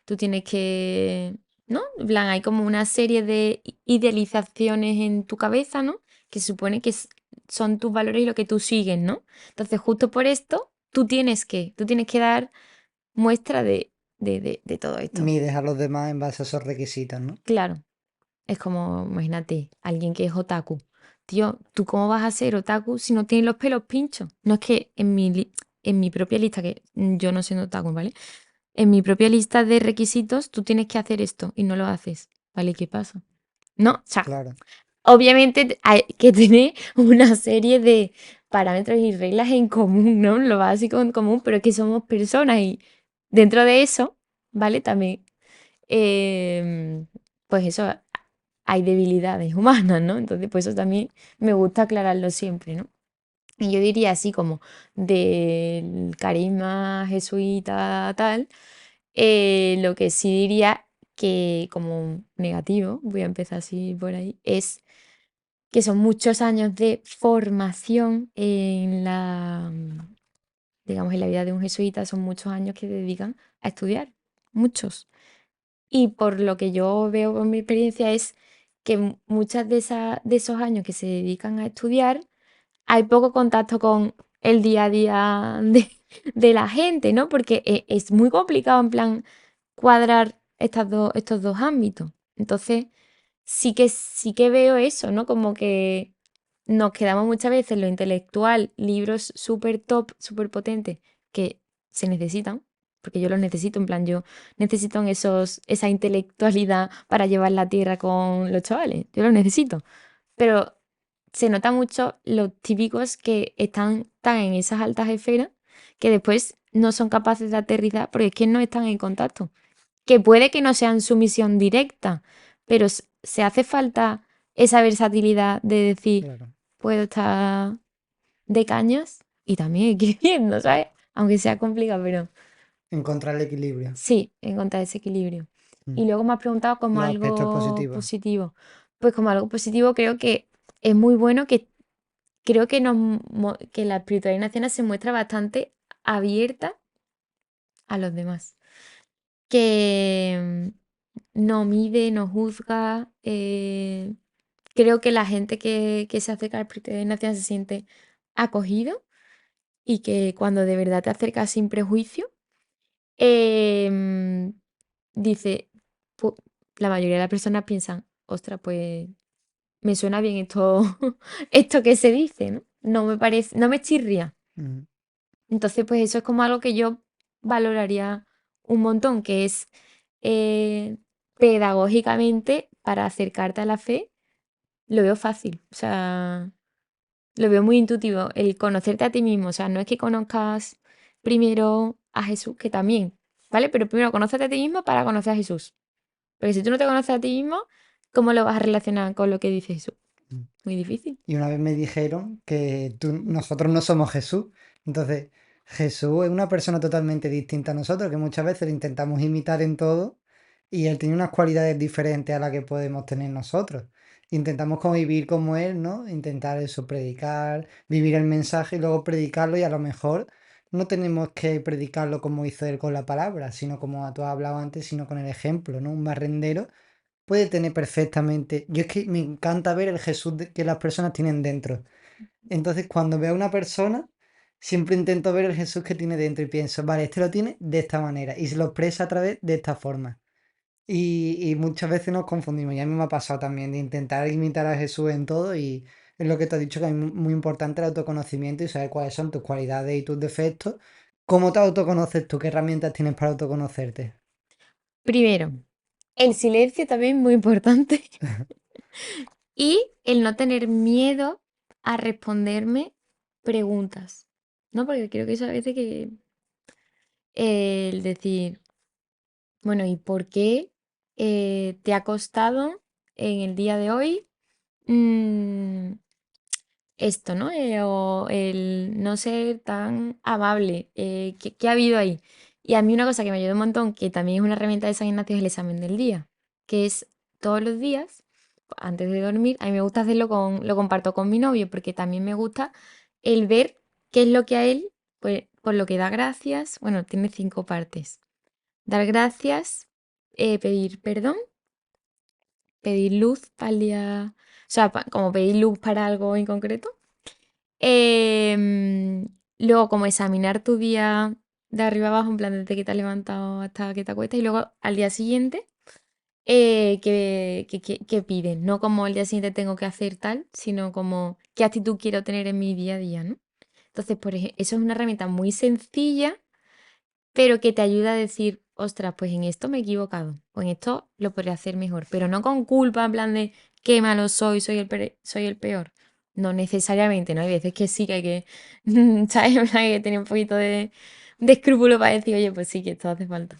tú tienes que, ¿no? En plan, hay como una serie de idealizaciones en tu cabeza, ¿no? Que se supone que son tus valores y lo que tú sigues, ¿no? Entonces, justo por esto, tú tienes que dar muestra de todo esto. mides a los demás en base a esos requisitos, ¿no? Claro, es como, imagínate, alguien que es otaku. Tío, ¿tú cómo vas a ser otaku si no tienes los pelos pinchos? No es que en mi propia lista, que yo no soy otaku, ¿vale? En mi propia lista de requisitos, tú tienes que hacer esto y no lo haces. ¿Vale? ¿Qué pasa? No, o sea, Claro. obviamente hay que tener una serie de parámetros y reglas en común, ¿no? Lo básico en común, pero es que somos personas y dentro de eso, ¿vale? También, em, pues eso, hay debilidades humanas, ¿no? Entonces, pues eso también me gusta aclararlo siempre, ¿no? Y yo diría así como del carisma jesuita tal, lo que sí diría que como negativo, voy a empezar así por ahí, es que son muchos años de formación digamos, en la vida de un jesuita, son muchos años que dedican a estudiar, muchos. Y por lo que yo veo con mi experiencia es que muchas de esos años que se dedican a estudiar, hay poco contacto con el día a día de la gente, ¿no? Porque es muy complicado en plan cuadrar estos dos ámbitos. Entonces, sí que veo eso, ¿no? Como que nos quedamos muchas veces en lo intelectual, libros súper top, súper potentes, que se necesitan, porque yo los necesito, en plan, yo necesito esa intelectualidad para llevar la tierra con los chavales, yo los necesito. Pero se nota mucho los típicos que están tan en esas altas esferas que después no son capaces de aterrizar porque es que no están en contacto. Que puede que no sean su misión directa, pero se hace falta esa versatilidad de decir, Claro. puedo estar de cañas y también escribiendo, ¿sabes? Aunque sea complicado, pero Encontrar el equilibrio. sí, encontrar ese equilibrio. Mm. Y luego me has preguntado como Los aspectos algo positivos. positivo. Pues como algo positivo creo que es muy bueno que creo que, que la espiritualidad naciana se muestra bastante abierta a los demás. Que no mide, no juzga. Creo que la gente que se acerca a la espiritualidad naciana se siente acogido y que cuando de verdad te acercas sin prejuicio, em, dice, pu- la mayoría de las personas piensan, ostras, pues me suena bien esto, esto que se dice, ¿no? No me parece, no me chirría. Mm. Entonces, pues eso es como algo que yo valoraría un montón, que es eh, pedagógicamente para acercarte a la fe, lo veo fácil, o sea, lo veo muy intuitivo, el conocerte a ti mismo, o sea, no es que conozcas primero a Jesús, que también, ¿vale? Pero primero conócete a ti mismo para conocer a Jesús. Porque si tú no te conoces a ti mismo, ¿cómo lo vas a relacionar con lo que dice Jesús? Mm. Muy difícil. Y una vez me dijeron que nosotros no somos Jesús. Entonces, Jesús es una persona totalmente distinta a nosotros, que muchas veces lo intentamos imitar en todo, y él tiene unas cualidades diferentes a las que podemos tener nosotros. Intentamos convivir como él, ¿no? Intentar eso, predicar, vivir el mensaje y luego predicarlo, y a lo mejor no tenemos que predicarlo como hizo él con la palabra, sino como tú has hablado antes, sino con el ejemplo, ¿no? Un barrendero puede tener perfectamente. Yo es que me encanta ver el Jesús que las personas tienen dentro. Entonces, cuando veo a una persona, siempre intento ver el Jesús que tiene dentro y pienso, vale, este lo tiene de esta manera y se lo expresa a través de esta forma. Y muchas veces nos confundimos. Y a mí me ha pasado también de intentar imitar a Jesús en todo y es lo que te he dicho que es muy importante el autoconocimiento y saber cuáles son tus cualidades y tus defectos. ¿Cómo te autoconoces tú? ¿Qué herramientas tienes para autoconocerte? Primero, el silencio también muy importante. Y el no tener miedo a responderme preguntas, ¿no? Porque creo que eso a veces que el decir, bueno, ¿y por qué te ha costado en el día de hoy mm, esto, ¿no? O el no ser tan amable. ¿Qué ha habido ahí? Y a mí una cosa que me ayuda un montón, que también es una herramienta de San Ignacio, es el examen del día, que es todos los días, antes de dormir, a mí me gusta hacerlo lo comparto con mi novio, porque también me gusta el ver qué es lo que a él, pues, por lo que da gracias. Bueno, tiene 5 partes. Dar gracias, pedir perdón, pedir luz para el día, o sea, como pedir luz para algo en concreto. Em, Luego, como examinar tu día de arriba abajo, en plan desde que te has levantado hasta que te acuestas, y luego al día siguiente, ¿qué pides? No como el día siguiente tengo que hacer tal, sino como qué actitud quiero tener en mi día a día, ¿no? Entonces, por ejemplo, eso es una herramienta muy sencilla pero que te ayuda a decir, ostras, pues en esto me he equivocado, o en esto lo podría hacer mejor, pero no con culpa, en plan de qué malo soy, soy el peor. No necesariamente, ¿no? Hay veces que sí que hay que, ¿sabes? En plan, hay que tener un poquito de escrúpulo para decir, oye, pues sí, que esto hace falta.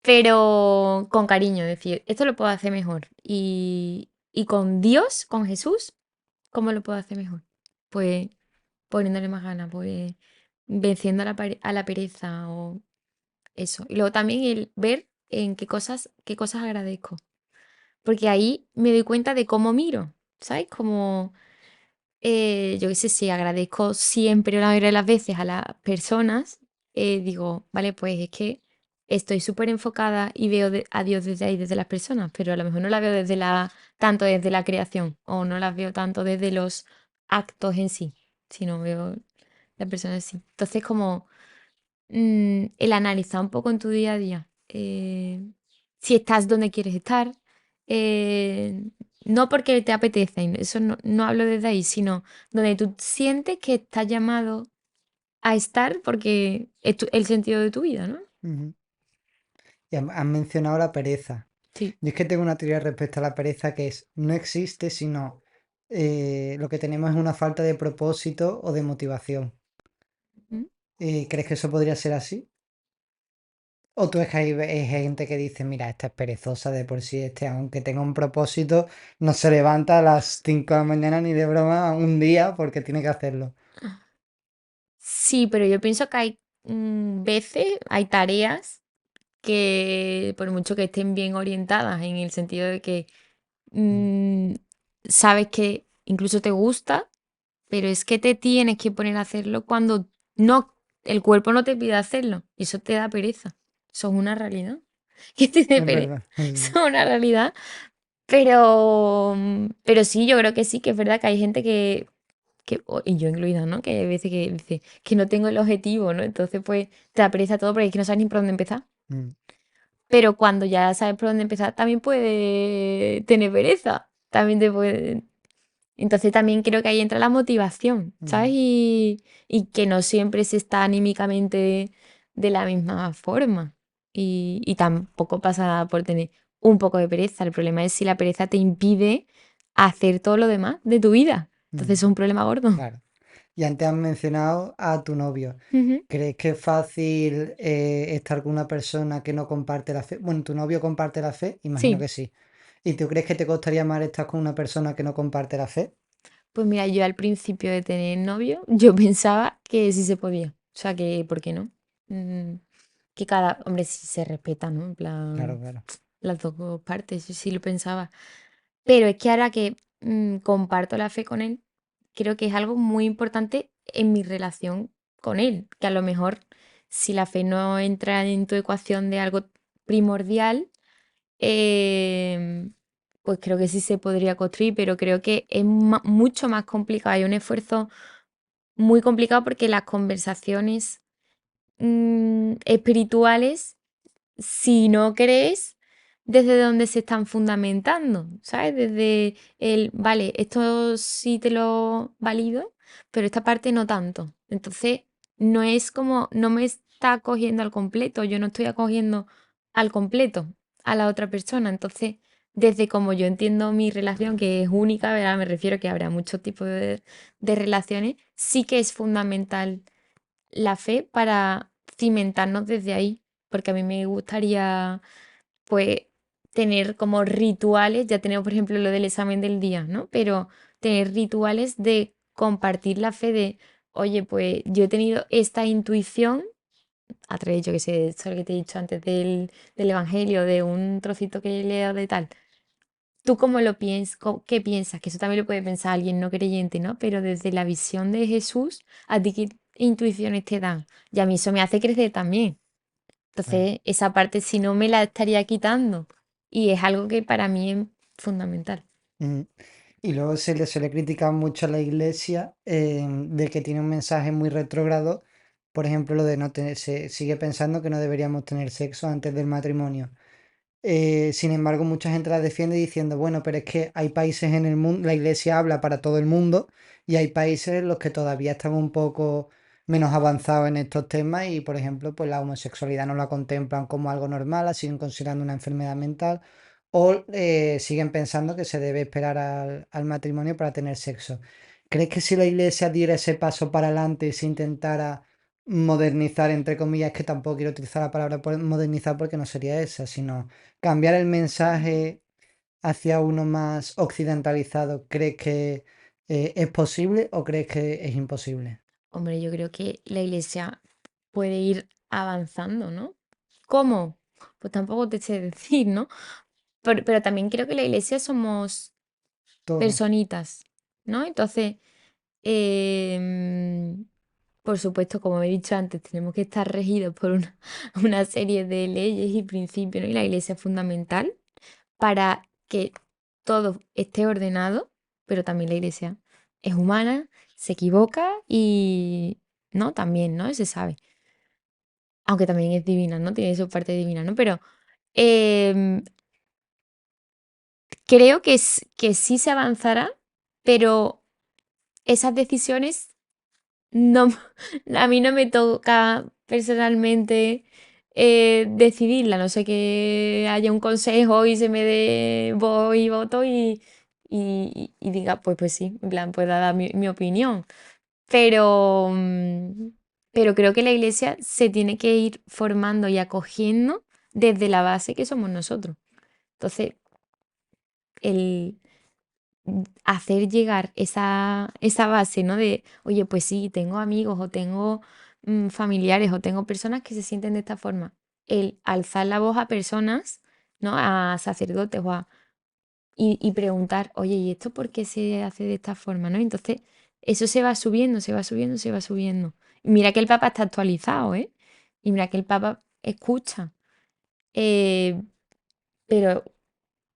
Pero con cariño, decir, esto lo puedo hacer mejor. Y con Dios, con Jesús, ¿cómo lo puedo hacer mejor? Pues poniéndole más ganas, pues venciendo a a la pereza o eso. Y luego también el ver en qué cosas agradezco. Porque ahí me doy cuenta de cómo miro, ¿sabes? Como, yo qué sé, si agradezco siempre o la mayoría de las veces a las personas, digo, vale, pues es que estoy súper enfocada y veo a Dios desde ahí, desde las personas, pero a lo mejor no la veo tanto desde la creación o no las veo tanto desde los actos en sí, sino veo las personas en sí. Entonces, como el analizar un poco en tu día a día. Si estás donde quieres estar, eh, no porque te apetece, y eso no hablo desde ahí, sino donde tú sientes que estás llamado a estar porque es el sentido de tu vida, ¿no? Ujú. Y has mencionado la pereza. Sí. Yo es que tengo una teoría respecto a la pereza que es, no existe, sino lo que tenemos es una falta de propósito o de motivación. ¿Mm? ¿Crees que eso podría ser así? ¿O tú es que hay gente que dice, mira, esta es perezosa de por sí, este, aunque tenga un propósito, no se levanta a las 5 de la mañana ni de broma un día porque tiene que hacerlo? Sí, pero yo pienso que hay veces, hay tareas que por mucho que estén bien orientadas en el sentido de que Mm. mm, sabes que incluso te gusta, pero es que te tienes que poner a hacerlo cuando no, el cuerpo no te pide hacerlo. Y eso te da pereza. Eso es una realidad. Que te dé Es pereza. verdad. Eso es una realidad. Pero sí, yo creo que sí, que es verdad que hay gente y yo incluida, ¿no? Que hay veces que dice que no tengo el objetivo, ¿no? Entonces, pues, te da pereza todo porque es que no sabes ni por dónde empezar. Mm, Pero cuando ya sabes por dónde empezar, también puede tener pereza. También te puede. Entonces también creo que ahí entra la motivación, ¿sabes? mm, Y que no siempre se está anímicamente de la misma forma. Y tampoco pasa nada por tener un poco de pereza. El problema es si la pereza te impide hacer todo lo demás de tu vida. Entonces mm, eso es un problema gordo. claro. Y antes has mencionado a tu novio. Ujú. ¿Crees que es fácil estar con una persona que no comparte la fe? Bueno, ¿tu novio comparte la fe? Imagino Sí, que sí. ¿Y tú crees que te costaría más estar con una persona que no comparte la fe? pues mira, yo al principio de tener novio, yo pensaba que sí se podía. O sea, que, ¿por qué no? Mm, que cada, hombre, sí se respeta, ¿no? En Claro, plan, claro. las dos partes, yo sí lo pensaba. Pero es que ahora que comparto la fe con él, creo que es algo muy importante en mi relación con él. Que a lo mejor si la fe no entra en tu ecuación de algo primordial, em, pues creo que sí se podría construir, pero creo que es mucho más complicado. Hay un esfuerzo muy complicado porque las conversaciones espirituales si no crees desde dónde se están fundamentando, ¿sabes? Desde vale, esto sí te lo valido, pero esta parte no tanto. Entonces, no es como, no me está acogiendo al completo, yo no estoy acogiendo al completo a la otra persona. Entonces, desde como yo entiendo mi relación, que es única, ¿verdad? Me refiero que habrá muchos tipos de relaciones, sí que es fundamental la fe para cimentarnos desde ahí, porque a mí me gustaría, pues, tener como rituales, ya tenemos, por ejemplo, lo del examen del día, ¿no? Pero tener rituales de compartir la fe de, oye, pues yo he tenido esta intuición, a través, yo que sé, de esto que te he dicho antes del Evangelio, de un trocito que he leído de tal. ¿Tú cómo lo piensas? ¿Qué piensas? Que eso también lo puede pensar alguien no creyente, ¿no? Pero desde la visión de Jesús, ¿a ti qué intuiciones te dan? Y a mí eso me hace crecer también. Claro. Entonces, esa parte si no me la estaría quitando. Y es algo que para mí es fundamental. Mm. Y luego se le suele criticar mucho a la iglesia de que tiene un mensaje muy retrógrado. Por ejemplo, lo de no tener, se sigue pensando que no deberíamos tener sexo antes del matrimonio. Sin embargo, mucha gente la defiende diciendo, bueno, pero es que hay países en el mundo, la iglesia habla para todo el mundo y hay países en los que todavía están un poco menos avanzados en estos temas y, por ejemplo, pues la homosexualidad no la contemplan como algo normal, la siguen considerando una enfermedad mental o siguen pensando que se debe esperar al matrimonio para tener sexo. ¿Crees que si la iglesia diera ese paso para adelante y se intentara modernizar, entre comillas, que tampoco quiero utilizar la palabra modernizar porque no sería esa, sino cambiar el mensaje hacia uno más occidentalizado, ¿crees que es posible o crees que es imposible? Hombre, yo creo que la iglesia puede ir avanzando, ¿no? ¿Cómo? Pues tampoco te sé decir, ¿no? Pero también creo que la iglesia somos Todo. personitas, ¿no? Entonces, em, por supuesto, como he dicho antes, tenemos que estar regidos por una serie de leyes y principios, ¿no? Y la iglesia es fundamental para que todo esté ordenado, pero también la iglesia es humana, se equivoca y, ¿no? También, ¿no? Se sabe. Aunque también es divina, ¿no? Tiene su parte divina, ¿no? Pero em, creo que sí se avanzará, pero esas decisiones no, a mí no me toca personalmente decidirla, no sé que haya un consejo y se me dé voz y voto y diga, pues sí, en plan, pueda dar mi opinión. Pero, pero creo que la iglesia se tiene que ir formando y acogiendo desde la base que somos nosotros. Entonces, el hacer llegar esa base, ¿no? De, oye, pues sí, tengo amigos o tengo familiares o tengo personas que se sienten de esta forma. El alzar la voz a personas, ¿no? A sacerdotes y preguntar, oye, ¿y esto por qué se hace de esta forma, ¿no? Entonces, eso se va subiendo, se va subiendo, se va subiendo. Y mira que el Papa está actualizado, ¿eh? Y mira que el Papa escucha. eh, pero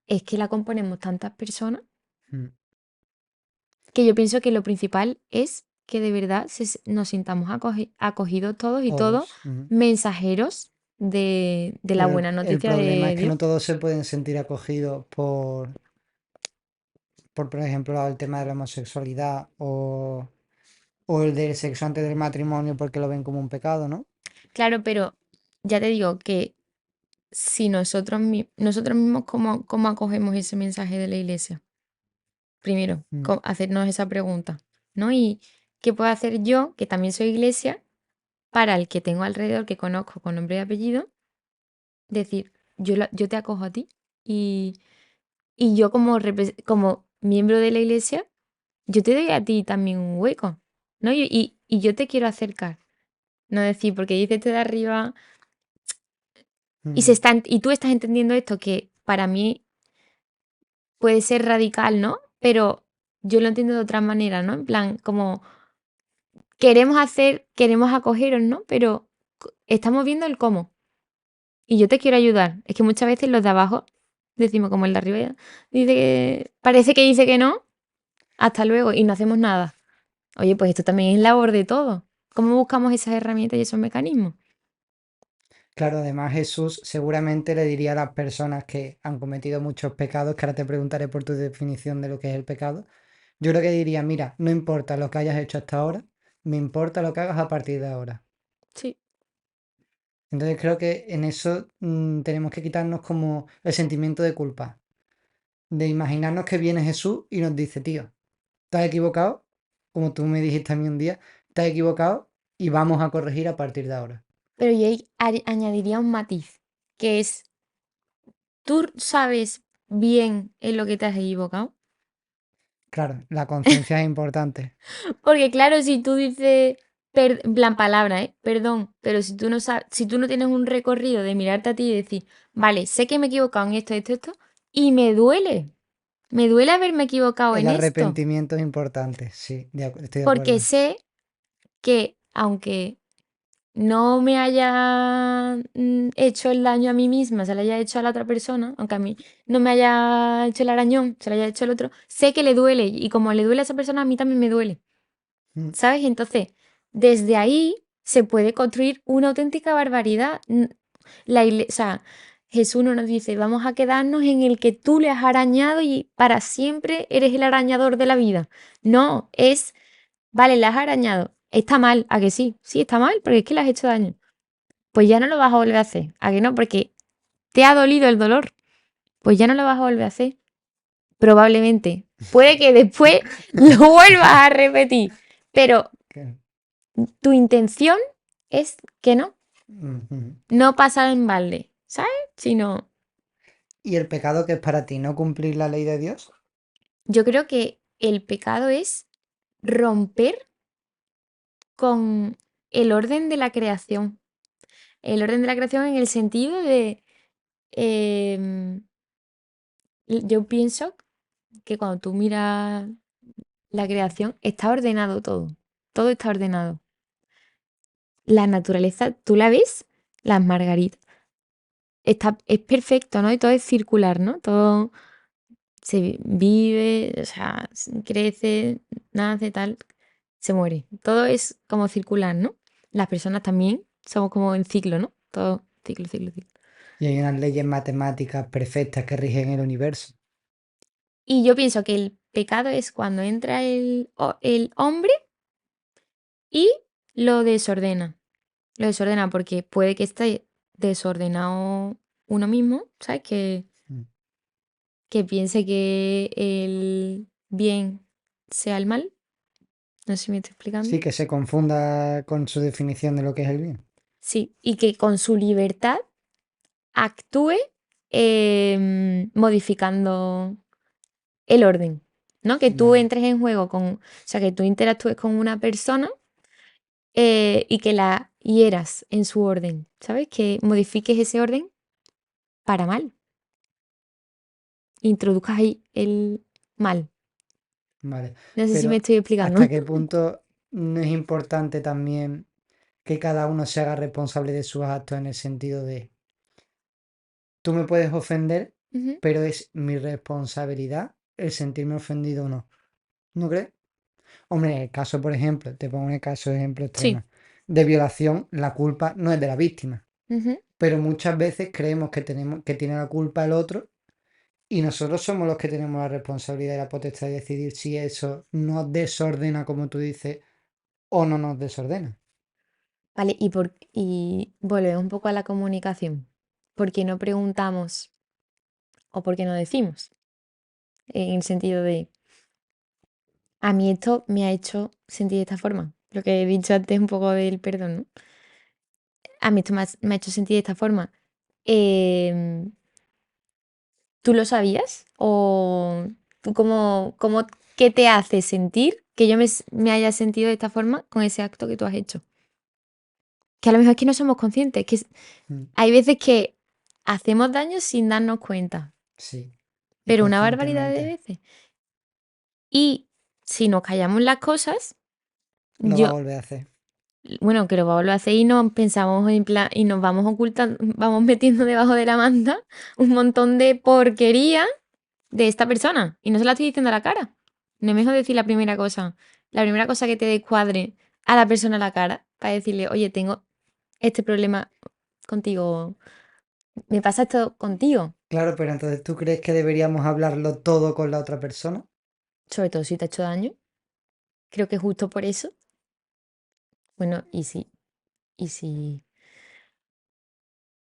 es que la componemos tantas personas Mm. que yo pienso que lo principal es que de verdad nos sintamos acogidos todos y todos Todos. Ujú. mensajeros de la Pero buena el noticia problema de es que Dios. no todos se pueden sentir acogidos por ejemplo, el tema de la homosexualidad o el del sexo antes del matrimonio porque lo ven como un pecado, ¿no? Claro, pero ya te digo que si nosotros mismos, ¿cómo acogemos ese mensaje de la iglesia? Primero, Mm. hacernos esa pregunta, ¿no? Y qué puedo hacer yo, que también soy iglesia, para el que tengo alrededor, que conozco con nombre y apellido, decir, yo te acojo a ti y yo como miembro de la iglesia, yo te doy a ti también un hueco, ¿no? Y yo te quiero acercar, no decir, porque dice este de arriba, Mm. y tú estás entendiendo esto que para mí puede ser radical, ¿no? Pero yo lo entiendo de otra manera, ¿no? En plan, como queremos acogeros, ¿no? Pero estamos viendo el cómo. Y yo te quiero ayudar. Es que muchas veces los de abajo decimos como el de arriba, dice que parece que dice que no, hasta luego, y no hacemos nada. Oye, pues esto también es labor de todo. ¿Cómo buscamos esas herramientas y esos mecanismos? Claro, además Jesús seguramente le diría a las personas que han cometido muchos pecados, que ahora te preguntaré por tu definición de lo que es el pecado. Yo creo que diría, mira, no importa lo que hayas hecho hasta ahora, me importa lo que hagas a partir de ahora. Sí. Entonces creo que en eso tenemos que quitarnos como el sentimiento de culpa, de imaginarnos que viene Jesús y nos dice, tío, te has equivocado, como tú me dijiste a mí un día, te has equivocado y vamos a corregir a partir de ahora. Pero yo ahí añadiría un matiz, que es, ¿tú sabes bien en lo que te has equivocado? Claro, la conciencia es importante. Porque claro, si tú dices, en plan palabra, ¿eh? Perdón, pero si tú no sabes, si tú no tienes un recorrido de mirarte a ti y decir, vale, sé que me he equivocado en esto, esto, esto, y me duele haberme equivocado El en esto, arrepentimiento es importante, sí, estoy de porque acuerdo. sé que aunque no me haya hecho el daño a mí misma, se lo haya hecho a la otra persona, aunque a mí no me haya hecho el arañón, se lo haya hecho el otro, sé que le duele y como le duele a esa persona, a mí también me duele. Mm. ¿Sabes? Entonces, desde ahí se puede construir una auténtica barbaridad. O sea, Jesús no nos dice, vamos a quedarnos en el que tú le has arañado y para siempre eres el arañador de la vida. No, vale, le has arañado. Está mal, ¿a que sí? Sí, está mal, porque es que le has hecho daño. Pues ya no lo vas a volver a hacer. ¿A que no? Porque te ha dolido el dolor. Pues ya no lo vas a volver a hacer. Probablemente. Puede que después lo vuelvas a repetir. Pero Que- tu intención es que no, Ujú. no pasar en balde, ¿sabes? Sino, ¿Y el pecado que es para ti no cumplir la ley de Dios? yo creo que el pecado es romper con el orden de la creación. El orden de la creación en el sentido de, em, yo pienso que cuando tú miras la creación, está ordenado todo. Todo está ordenado. La naturaleza, tú la ves, las margaritas. Es perfecto, ¿no? Y todo es circular, ¿no? Todo se vive, o sea, crece, nace, tal, se muere. Todo es como circular, ¿no? Las personas también somos como en ciclo, ¿no? Todo ciclo, ciclo, ciclo. Y hay unas leyes matemáticas perfectas que rigen el universo. Y yo pienso que el pecado es cuando entra el hombre y lo desordena. Lo desordena porque puede que esté desordenado uno mismo, ¿sabes? Mm. Que piense que el bien sea el mal. No sé si me estoy explicando. Sí, que se confunda con su definición de lo que es el bien. Sí, y que con su libertad actúe modificando el orden, ¿no? Que tú Vale, entres en juego o sea, que tú interactúes con una persona y que la hieras en su orden, ¿sabes? Que modifiques ese orden para mal, introduzcas ahí el mal. vale. No sé si me Pero estoy explicando. ¿hasta qué punto no es importante también que cada uno se haga responsable de sus actos en el sentido de, tú me puedes ofender, Ujú. pero es mi responsabilidad el sentirme ofendido o no? ¿No crees? Hombre, en el caso, por ejemplo, te pongo un caso de ejemplo Sí. extremo, de violación, la culpa no es de la víctima, Ujú. pero muchas veces creemos que tiene la culpa el otro y nosotros somos los que tenemos la responsabilidad y la potestad de decidir si eso nos desordena, como tú dices, o no nos desordena. Vale, y volvemos un poco a la comunicación. ¿Por qué no preguntamos o por qué no decimos? En el sentido de, a mí esto me ha hecho sentir de esta forma. Lo que he dicho antes un poco del perdón, ¿no? A mí esto me ha hecho sentir de esta forma. Em, ¿Tú lo sabías? ¿O tú qué te hace sentir que yo me haya sentido de esta forma con ese acto que tú has hecho? Que a lo mejor es que no somos conscientes, Mm, hay veces que hacemos daño sin darnos cuenta, sí, pero una barbaridad de inconscientemente veces. Y si nos callamos las cosas, lo va a yo, volver a hacer. bueno, que lo va a volver a hacer y nos pensamos en plan, y nos vamos ocultando, vamos metiendo debajo de la manta un montón de porquería de esta persona. Y no se la estoy diciendo a la cara. No es mejor decir la primera cosa que te descuadre a la persona a la cara, para decirle, oye, tengo este problema contigo, me pasa esto contigo, Claro, pero entonces ¿tú crees que deberíamos hablarlo todo con la otra persona? sobre todo si te ha hecho daño. Creo que justo por eso, bueno, y si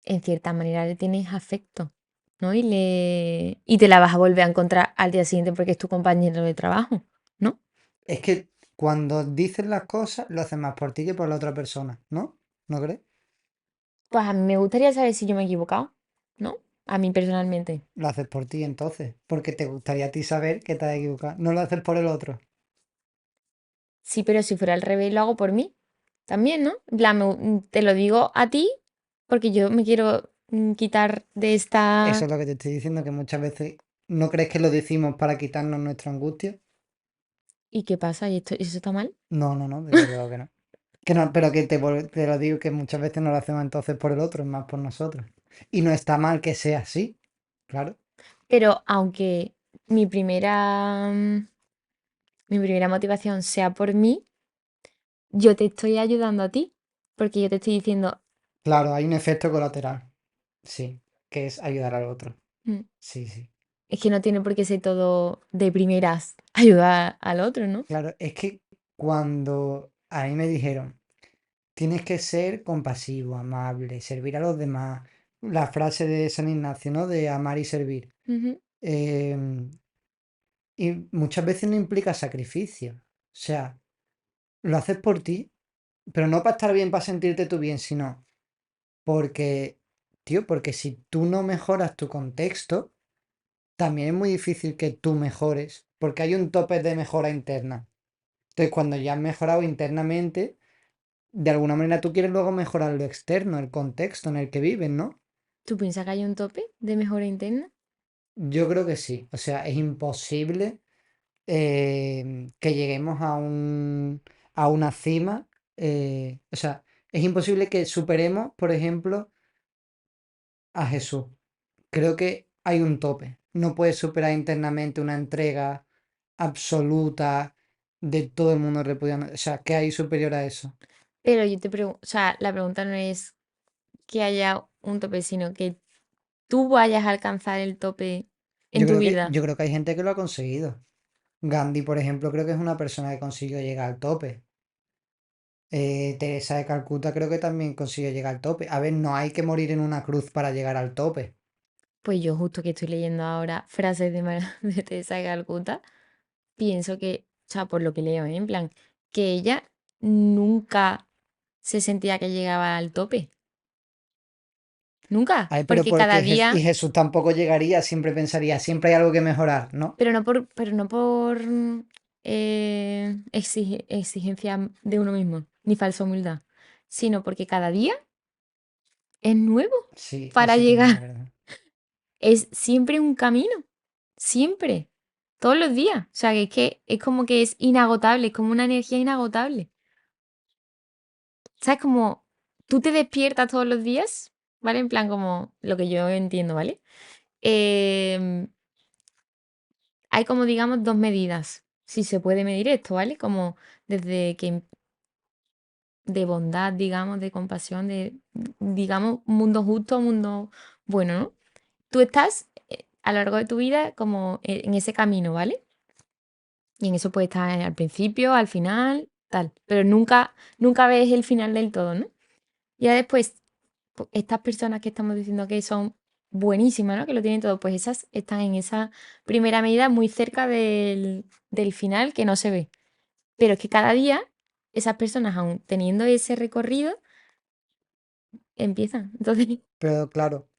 en cierta manera le tienes afecto, ¿no? Y te la vas a volver a encontrar al día siguiente porque es tu compañero de trabajo, ¿no? Es que cuando dices las cosas, lo haces más por ti que por la otra persona, ¿no? ¿No crees? Pues a mí me gustaría saber si yo me he equivocado, ¿no? A mí personalmente. Lo haces por ti entonces, porque te gustaría a ti saber que te has equivocado. No lo haces por el otro. Sí, pero si fuera al revés, lo hago por mí. También, ¿no? En plan, te lo digo a ti porque yo me quiero quitar de Eso esta... es lo que te estoy diciendo, que muchas veces no crees que lo decimos para quitarnos nuestra angustia. ¿Y qué pasa? ¿Y eso está mal? No, no, no, desde luego que no. Que no, pero que te lo digo que muchas veces no lo hacemos entonces por el otro, es más por nosotros. Y no está mal que sea así, claro. Pero aunque mi primera, mi primera motivación sea por mí, yo te estoy ayudando a ti. Porque yo te estoy diciendo, Claro, hay un efecto colateral, sí, que es ayudar al otro. "Mm, Sí, sí. es que no tiene por qué ser todo de primeras ayudar al otro, ¿no? Claro, es que cuando a mí me dijeron, tienes que ser compasivo, amable, servir a los demás, la frase de San Ignacio, ¿no? De amar y servir. Ujú. em, y muchas veces no implica sacrificio. O sea, lo haces por ti, pero no para estar bien, para sentirte tú bien, sino porque, tío, porque si tú no mejoras tu contexto, también es muy difícil que tú mejores, porque hay un tope de mejora interna. Entonces, cuando ya has mejorado internamente, de alguna manera tú quieres luego mejorar lo externo, el contexto en el que vives, ¿no? ¿Tú piensas que hay un tope de mejora interna? Yo creo que sí. O sea, es imposible que lleguemos a una cima. O sea, es imposible que superemos, por ejemplo, a Jesús. Creo que hay un tope. No puedes superar internamente una entrega absoluta de todo el mundo repudiando. O sea, ¿qué hay superior a eso? Pero yo te pregunto, o sea, la pregunta no es que haya un tope, sino que tú vayas a alcanzar el tope. en tu vida. Yo creo que hay gente que lo ha conseguido. Gandhi, por ejemplo, creo que es una persona que consiguió llegar al tope. Teresa de Calcuta creo que también consiguió llegar al tope. A ver, no hay que morir en una cruz para llegar al tope. Pues yo justo que estoy leyendo ahora frases de, de Teresa de Calcuta, pienso que, o sea, por lo que leo, ¿eh? En plan, que ella nunca se sentía que llegaba al tope. Nunca. Ay, pero Porque cada porque y día, Jesús tampoco llegaría, siempre pensaría, siempre hay algo que mejorar, ¿no? pero no por exigencia de uno mismo, ni falsa humildad, sino porque cada día es nuevo Sí, para eso también es llegar. verdad. Es siempre un camino, siempre, todos los días. O sea, que es como que es inagotable, es como una energía inagotable. ¿Sabes? Como tú te despiertas todos los días, ¿vale? En plan, como lo que yo entiendo, ¿vale? Em, hay como, digamos, dos medidas, si se puede medir esto, ¿vale? Como desde que de bondad, digamos, de compasión, de, digamos, un mundo justo, un mundo bueno, ¿no? Tú estás a lo largo de tu vida como en ese camino, ¿vale? Y en eso puede estar al principio, al final, tal. Pero nunca ves el final del todo, ¿no? Y ya después, estas personas que estamos diciendo que son buenísimas, ¿no? Que lo tienen todo, pues esas están en esa primera medida muy cerca del final que no se ve. Pero es que cada día esas personas, aún teniendo ese recorrido, empiezan. Entonces, Pero claro,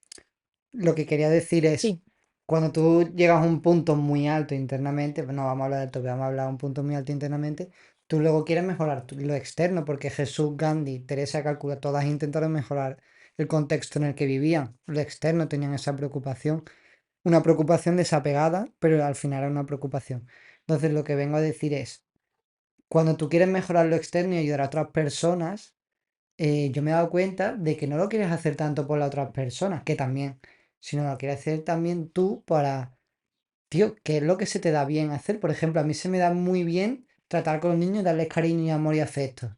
lo que quería decir es, sí, cuando tú llegas a un punto muy alto internamente, pues no vamos a hablar del tope, vamos a hablar de un punto muy alto internamente, tú luego quieres mejorar lo externo, porque Jesús, Gandhi, Teresa de Calcuta, todas intentaron mejorar el contexto en el que vivían. Lo externo tenían esa preocupación, una preocupación desapegada, pero al final era una preocupación. Entonces lo que vengo a decir es, cuando tú quieres mejorar lo externo y ayudar a otras personas, yo me he dado cuenta de que no lo quieres hacer tanto por las otras personas, que también, sino lo quieres hacer también tú para, tío, ¿qué es lo que se te da bien hacer? Por ejemplo, a mí se me da muy bien tratar con los niños y darles cariño y amor y afecto.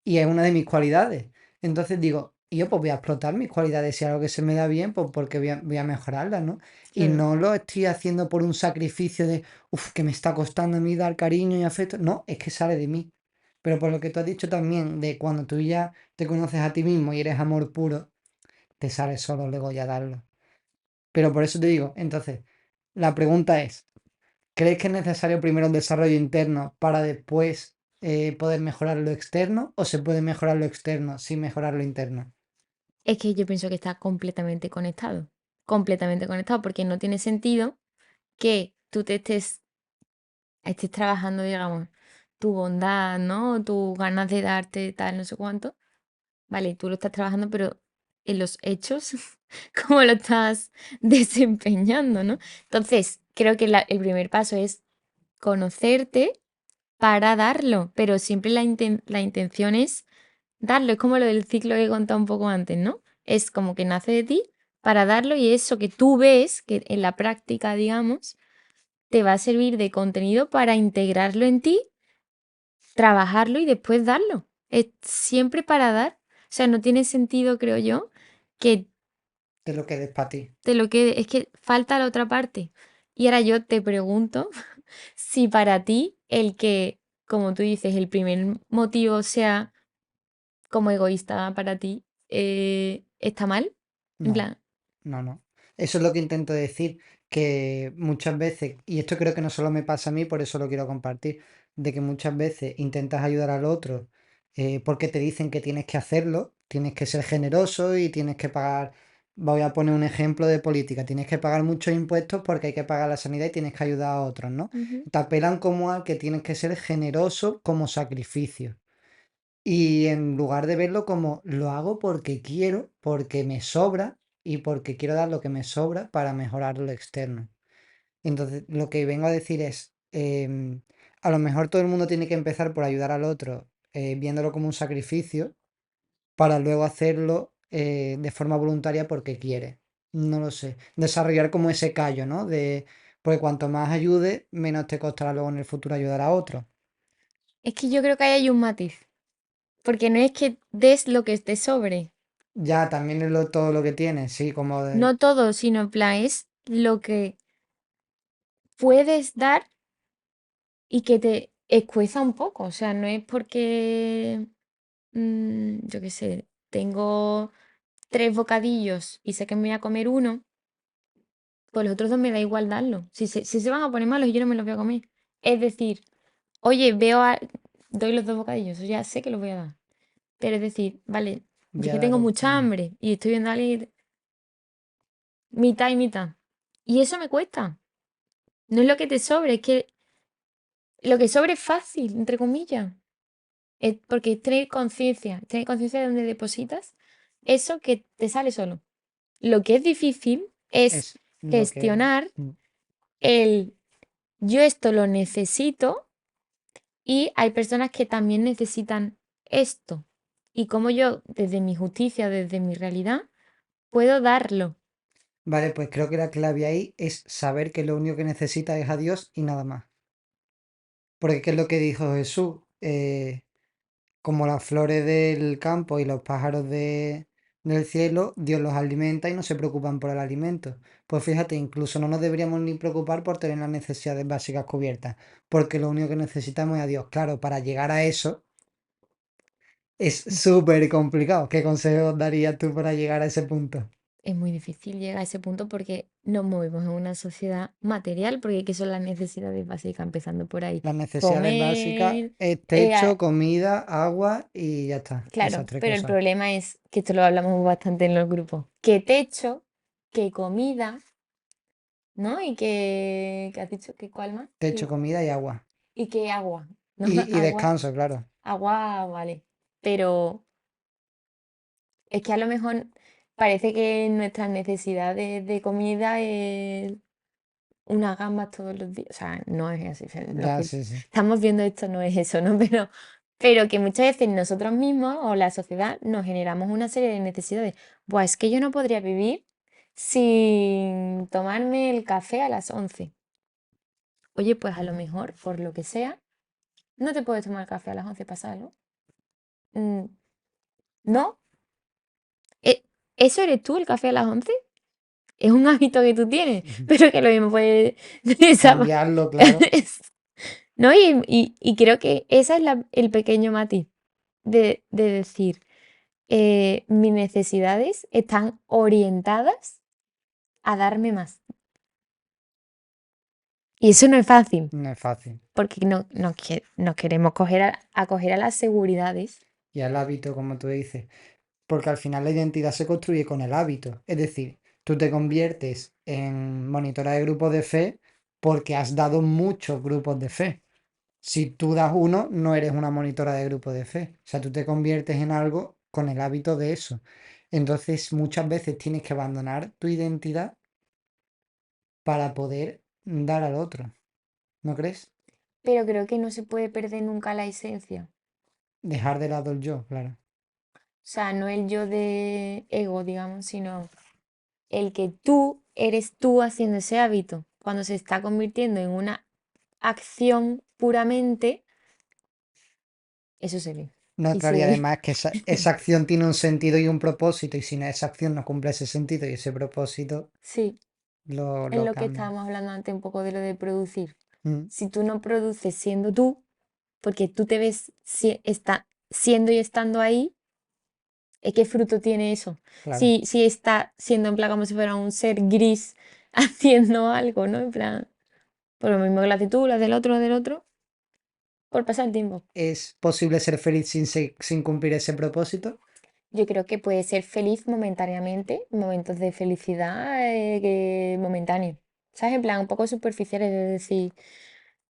Y es una de mis cualidades. Entonces digo, y yo pues voy a explotar mis cualidades. Si algo que se me da bien, pues porque voy a mejorarlas, ¿no? Y claro. no lo estoy haciendo por un sacrificio de, uff, que me está costando a mí dar cariño y afecto. No, es que sale de mí. Pero por lo que tú has dicho también, de cuando tú ya te conoces a ti mismo y eres amor puro, te sale solo luego ya darlo. Pero por eso te digo, entonces, la pregunta es, ¿crees que es necesario primero un desarrollo interno para después poder mejorar lo externo? ¿O se puede mejorar lo externo sin mejorar lo interno? Es que yo pienso que está completamente conectado, porque no tiene sentido que tú estés trabajando, digamos, tu bondad, ¿no? Tus ganas de darte tal, no sé cuánto. Vale, tú lo estás trabajando, pero en los hechos, ¿cómo lo estás desempeñando, no? Entonces, creo que el primer paso es conocerte para darlo, pero siempre la intención es darlo. Es como lo del ciclo que he contado un poco antes, ¿no? Es como que nace de ti para darlo y eso que tú ves, que en la práctica, digamos, te va a servir de contenido para integrarlo en ti, trabajarlo y después darlo. Es siempre para dar. O sea, no tiene sentido, creo yo, que De lo que des para ti. te lo quede. Es que falta la otra parte. Y ahora yo te pregunto si para ti el que, como tú dices, el primer motivo sea como egoísta para ti, está mal. En No, plan, no, no. Eso es lo que intento decir, que muchas veces, y esto creo que no solo me pasa a mí, por eso lo quiero compartir, de que muchas veces intentas ayudar al otro porque te dicen que tienes que hacerlo, tienes que ser generoso y tienes que pagar, voy a poner un ejemplo de política, tienes que pagar muchos impuestos porque hay que pagar la sanidad y tienes que ayudar a otros, ¿no? ujú. Te apelan como al que tienes que ser generoso como sacrificio. Y en lugar de verlo como lo hago porque quiero, porque me sobra y porque quiero dar lo que me sobra para mejorar lo externo. Entonces, lo que vengo a decir es, a lo mejor todo el mundo tiene que empezar por ayudar al otro, viéndolo como un sacrificio, para luego hacerlo de forma voluntaria porque quiere. No lo sé. Desarrollar como ese callo, ¿no? Porque cuanto más ayude, menos te costará luego en el futuro ayudar a otros. Es que yo creo que ahí hay un matiz. Porque no es que des lo que te sobre. Ya, también es todo lo que tiene, sí, como de... No todo, sino en plan, es lo que. puedes dar y que te escueza un poco. O sea, no es porque, yo qué sé, tengo 3 bocadillos y sé que me voy a comer uno, pues los otros dos me da igual darlo. Si se van a poner malos, yo no me los voy a comer. Es decir, oye, doy los 2 bocadillos, ya sé que los voy a dar. Pero es decir, vale, Voy yo a que dar tengo mucha otro. hambre y estoy viendo a alguien mitad y mitad. Y eso me cuesta. No es lo que te sobre, es que lo que sobre es fácil, entre comillas. Porque es tener conciencia de dónde depositas eso que te sale solo. Lo que es difícil es Es lo que... gestionar mm. el yo esto lo necesito y hay personas que también necesitan esto. Y como yo, desde mi justicia, desde mi realidad, puedo darlo. Vale, pues creo que la clave ahí es saber que lo único que necesita es a Dios y nada más. Porque ¿qué es lo que dijo Jesús? Como las flores del campo y los pájaros del cielo, Dios los alimenta y no se preocupan por el alimento. Pues fíjate, incluso no nos deberíamos ni preocupar por tener las necesidades básicas cubiertas, porque lo único que necesitamos es a Dios. Claro, para llegar a eso es súper complicado. ¿Qué consejos darías tú para llegar a ese punto? Es muy difícil llegar a ese punto porque nos movemos en una sociedad material, porque ¿qué son las necesidades básicas? Empezando por ahí. Las necesidades básicas Comer, es eh, a- techo, comida, agua y ya está. Esas claro, tres pero el cosas. problema es que esto lo hablamos bastante en los grupos. ¿Qué techo? ¿Qué comida? ¿No? ¿Y qué has dicho? ¿Qué cuál más? Techo, comida y agua. ¿Y qué agua? ¿No? Y Agua, descanso, claro. agua, vale. Pero es que a lo mejor parece que nuestras necesidades de comida es unas gambas todos los días. O sea, no es así. O sea, los Ya, que sí, sí. estamos viendo esto no es eso, ¿no? Pero que muchas veces nosotros mismos o la sociedad nos generamos una serie de necesidades. Buah, es que yo no podría vivir sin tomarme el café a las 11. Oye, pues a lo mejor, por lo que sea, no te puedes tomar el café a las 11 pasadas, ¿no? ¿No? E- ¿Eso eres tú, el café a las 11? Es un hábito que tú tienes, pero que lo mismo puede Cambiarlo, claro. es- ¿no? Y creo que ese es el pequeño matiz de decir, mis necesidades están orientadas a darme más. Y eso no es fácil, No es fácil. porque nos queremos acoger a las seguridades. Y el hábito, como tú dices. Porque al final la identidad se construye con el hábito. Es decir, tú te conviertes en monitora de grupos de fe porque has dado muchos grupos de fe. Si tú das uno, no eres una monitora de grupo de fe. O sea, tú te conviertes en algo con el hábito de eso. Entonces, muchas veces tienes que abandonar tu identidad para poder dar al otro. ¿No crees? Pero creo que no se puede perder nunca la esencia. Dejar de lado el yo, claro. O sea, no el yo de ego, digamos, sino el que tú eres tú haciendo ese hábito. Cuando se está convirtiendo en una acción puramente, eso se ve. No, Y claro, y se... además que esa acción tiene un sentido y un propósito, y si esa acción no cumple ese sentido y ese propósito, Sí, es lo lo que cambia. estábamos hablando antes un poco de lo de producir. Mm, Si tú no produces siendo tú, porque tú te ves siendo y estando ahí, ¿qué fruto tiene eso? claro. Si está siendo en plan como si fuera un ser gris haciendo algo, ¿no? En plan, por lo mismo que lo haces tú, lo hace el otro, lo del otro, por pasar el tiempo. ¿Es posible ser feliz sin cumplir ese propósito? Yo creo que puede ser feliz momentáneamente, momentos de felicidad momentáneos. ¿Sabes? En plan, un poco superficiales, de decir,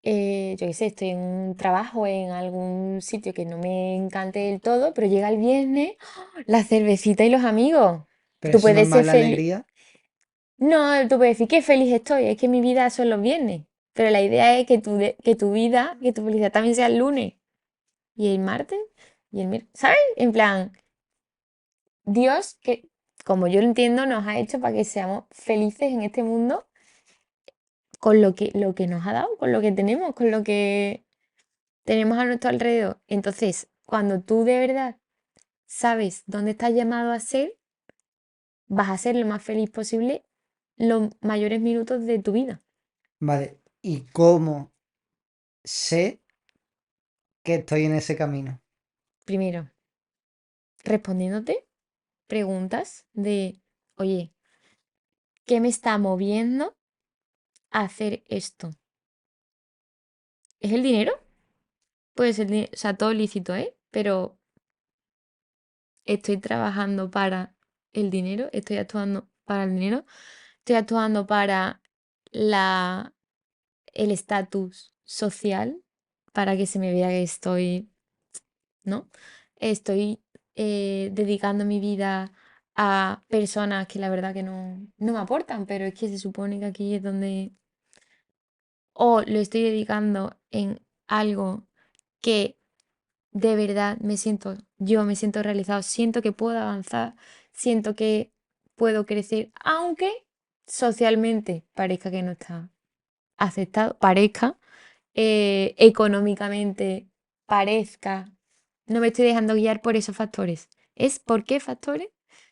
yo qué sé, estoy en un trabajo, en algún sitio que no me encante del todo, pero llega el viernes, ¡oh! La cervecita y los amigos. Pero Tú eso no es puedes ser más la feliz. alegría. No, tú puedes decir qué feliz estoy, es que mi vida son los viernes. Pero la idea es que tu vida, que tu felicidad también sea el lunes y el martes y el miércoles. ¿Sabes? En plan. Dios, que como yo lo entiendo, nos ha hecho para que seamos felices en este mundo con lo que nos ha dado, con lo que tenemos, con lo que tenemos a nuestro alrededor. Entonces, cuando tú de verdad sabes dónde estás llamado a ser, vas a ser lo más feliz posible los mayores minutos de tu vida. Vale. y cómo sé que estoy en ese camino. Primero, respondiéndote preguntas de, oye, ¿qué me está moviendo a hacer esto? ¿Es el dinero? Puede ser, o sea, todo lícito, ¿eh? Pero estoy trabajando para el dinero, estoy actuando para el dinero, estoy actuando para la, el estatus social, para que se me vea que estoy, ¿no? Estoy dedicando mi vida a personas que la verdad que no me aportan, pero es que se supone que aquí es donde... O lo estoy dedicando en algo que de verdad me siento realizado, siento que puedo avanzar, siento que puedo crecer, aunque socialmente parezca que no está aceptado, parezca, económicamente parezca, no me estoy dejando guiar por esos factores. Es por qué factores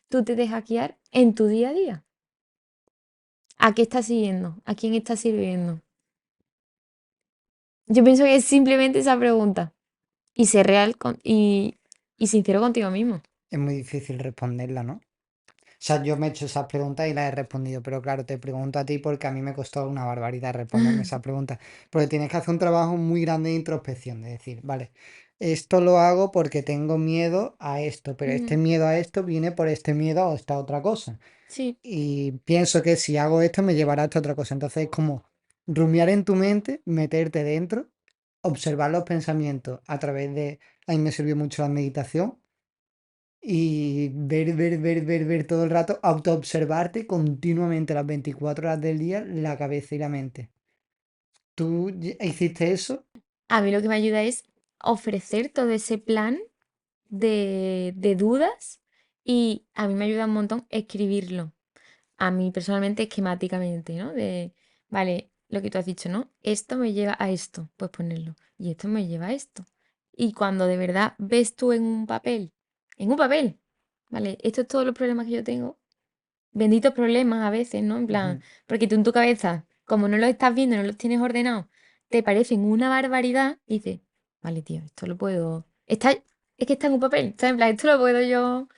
tú te dejas guiar en tu día a día. ¿A qué estás siguiendo? ¿A quién estás sirviendo? Yo pienso que es simplemente esa pregunta y ser real y sincero contigo mismo. Es muy difícil responderla, ¿no? O sea, yo me he hecho esas preguntas y las he respondido, pero claro, te pregunto a ti porque a mí me costó una barbaridad responderme esas preguntas. Porque tienes que hacer un trabajo muy grande de introspección, de decir, vale, esto lo hago porque tengo miedo a esto, pero este Ujú. miedo a esto viene por este miedo a esta otra cosa. Sí, Y pienso que si hago esto me llevará a esta otra cosa. Entonces es como rumiar en tu mente, meterte dentro, observar los pensamientos a través de... A mí me sirvió mucho la meditación y ver todo el rato, autoobservarte continuamente las 24 horas del día, la cabeza y la mente. ¿Tú hiciste eso? a mí lo que me ayuda es ofrecer todo ese plan de dudas y a mí me ayuda un montón escribirlo. A mí personalmente esquemáticamente, ¿no? De, vale, lo que tú has dicho, ¿no? Esto me lleva a esto, pues ponerlo. Y esto me lleva a esto. Y cuando de verdad ves tú en un papel, ¿vale? Estos es todos los problemas que yo tengo. Benditos problemas a veces, ¿no? En plan, Ujú. porque tú en tu cabeza, como no los estás viendo, no los tienes ordenados, te parecen una barbaridad y dices, vale, tío, esto lo puedo... Está... Es que está en un papel, ¿sabes? En plan, esto lo puedo yo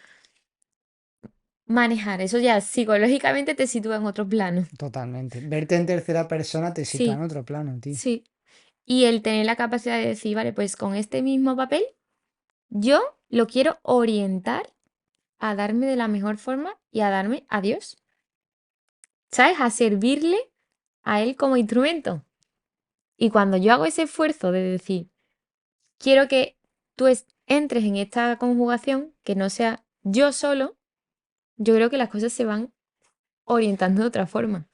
manejar. Eso ya psicológicamente te sitúa en otro plano. Totalmente. Verte en tercera persona te sitúa en Sí, otro plano, tío. sí. Y el tener la capacidad de decir, vale, pues con este mismo papel, yo lo quiero orientar a darme de la mejor forma y a darme a Dios. ¿Sabes? A servirle a Él como instrumento. Y cuando yo hago ese esfuerzo de decir, quiero que tú entres en esta conjugación, que no sea yo solo, yo creo que las cosas se van orientando de otra forma,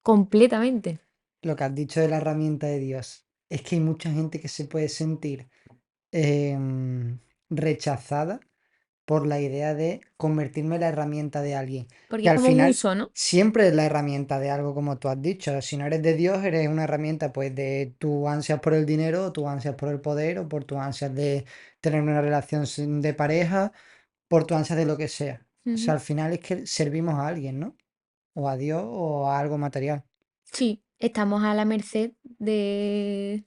completamente. Lo que has dicho de la herramienta de Dios. Es que hay mucha gente que se puede sentir rechazada por la idea de convertirme en la herramienta de alguien. Porque Que es al como un final uso, ¿no? siempre es la herramienta de algo, como tú has dicho. Si no eres de Dios, eres una herramienta pues de tu ansias por el dinero, o tu ansias por el poder, o por tu ansias de tener una relación de pareja, por tu ansias de lo que sea. O sea, Ujú. al final es que servimos a alguien, ¿no? O a Dios o a algo material. Sí, estamos a la merced de,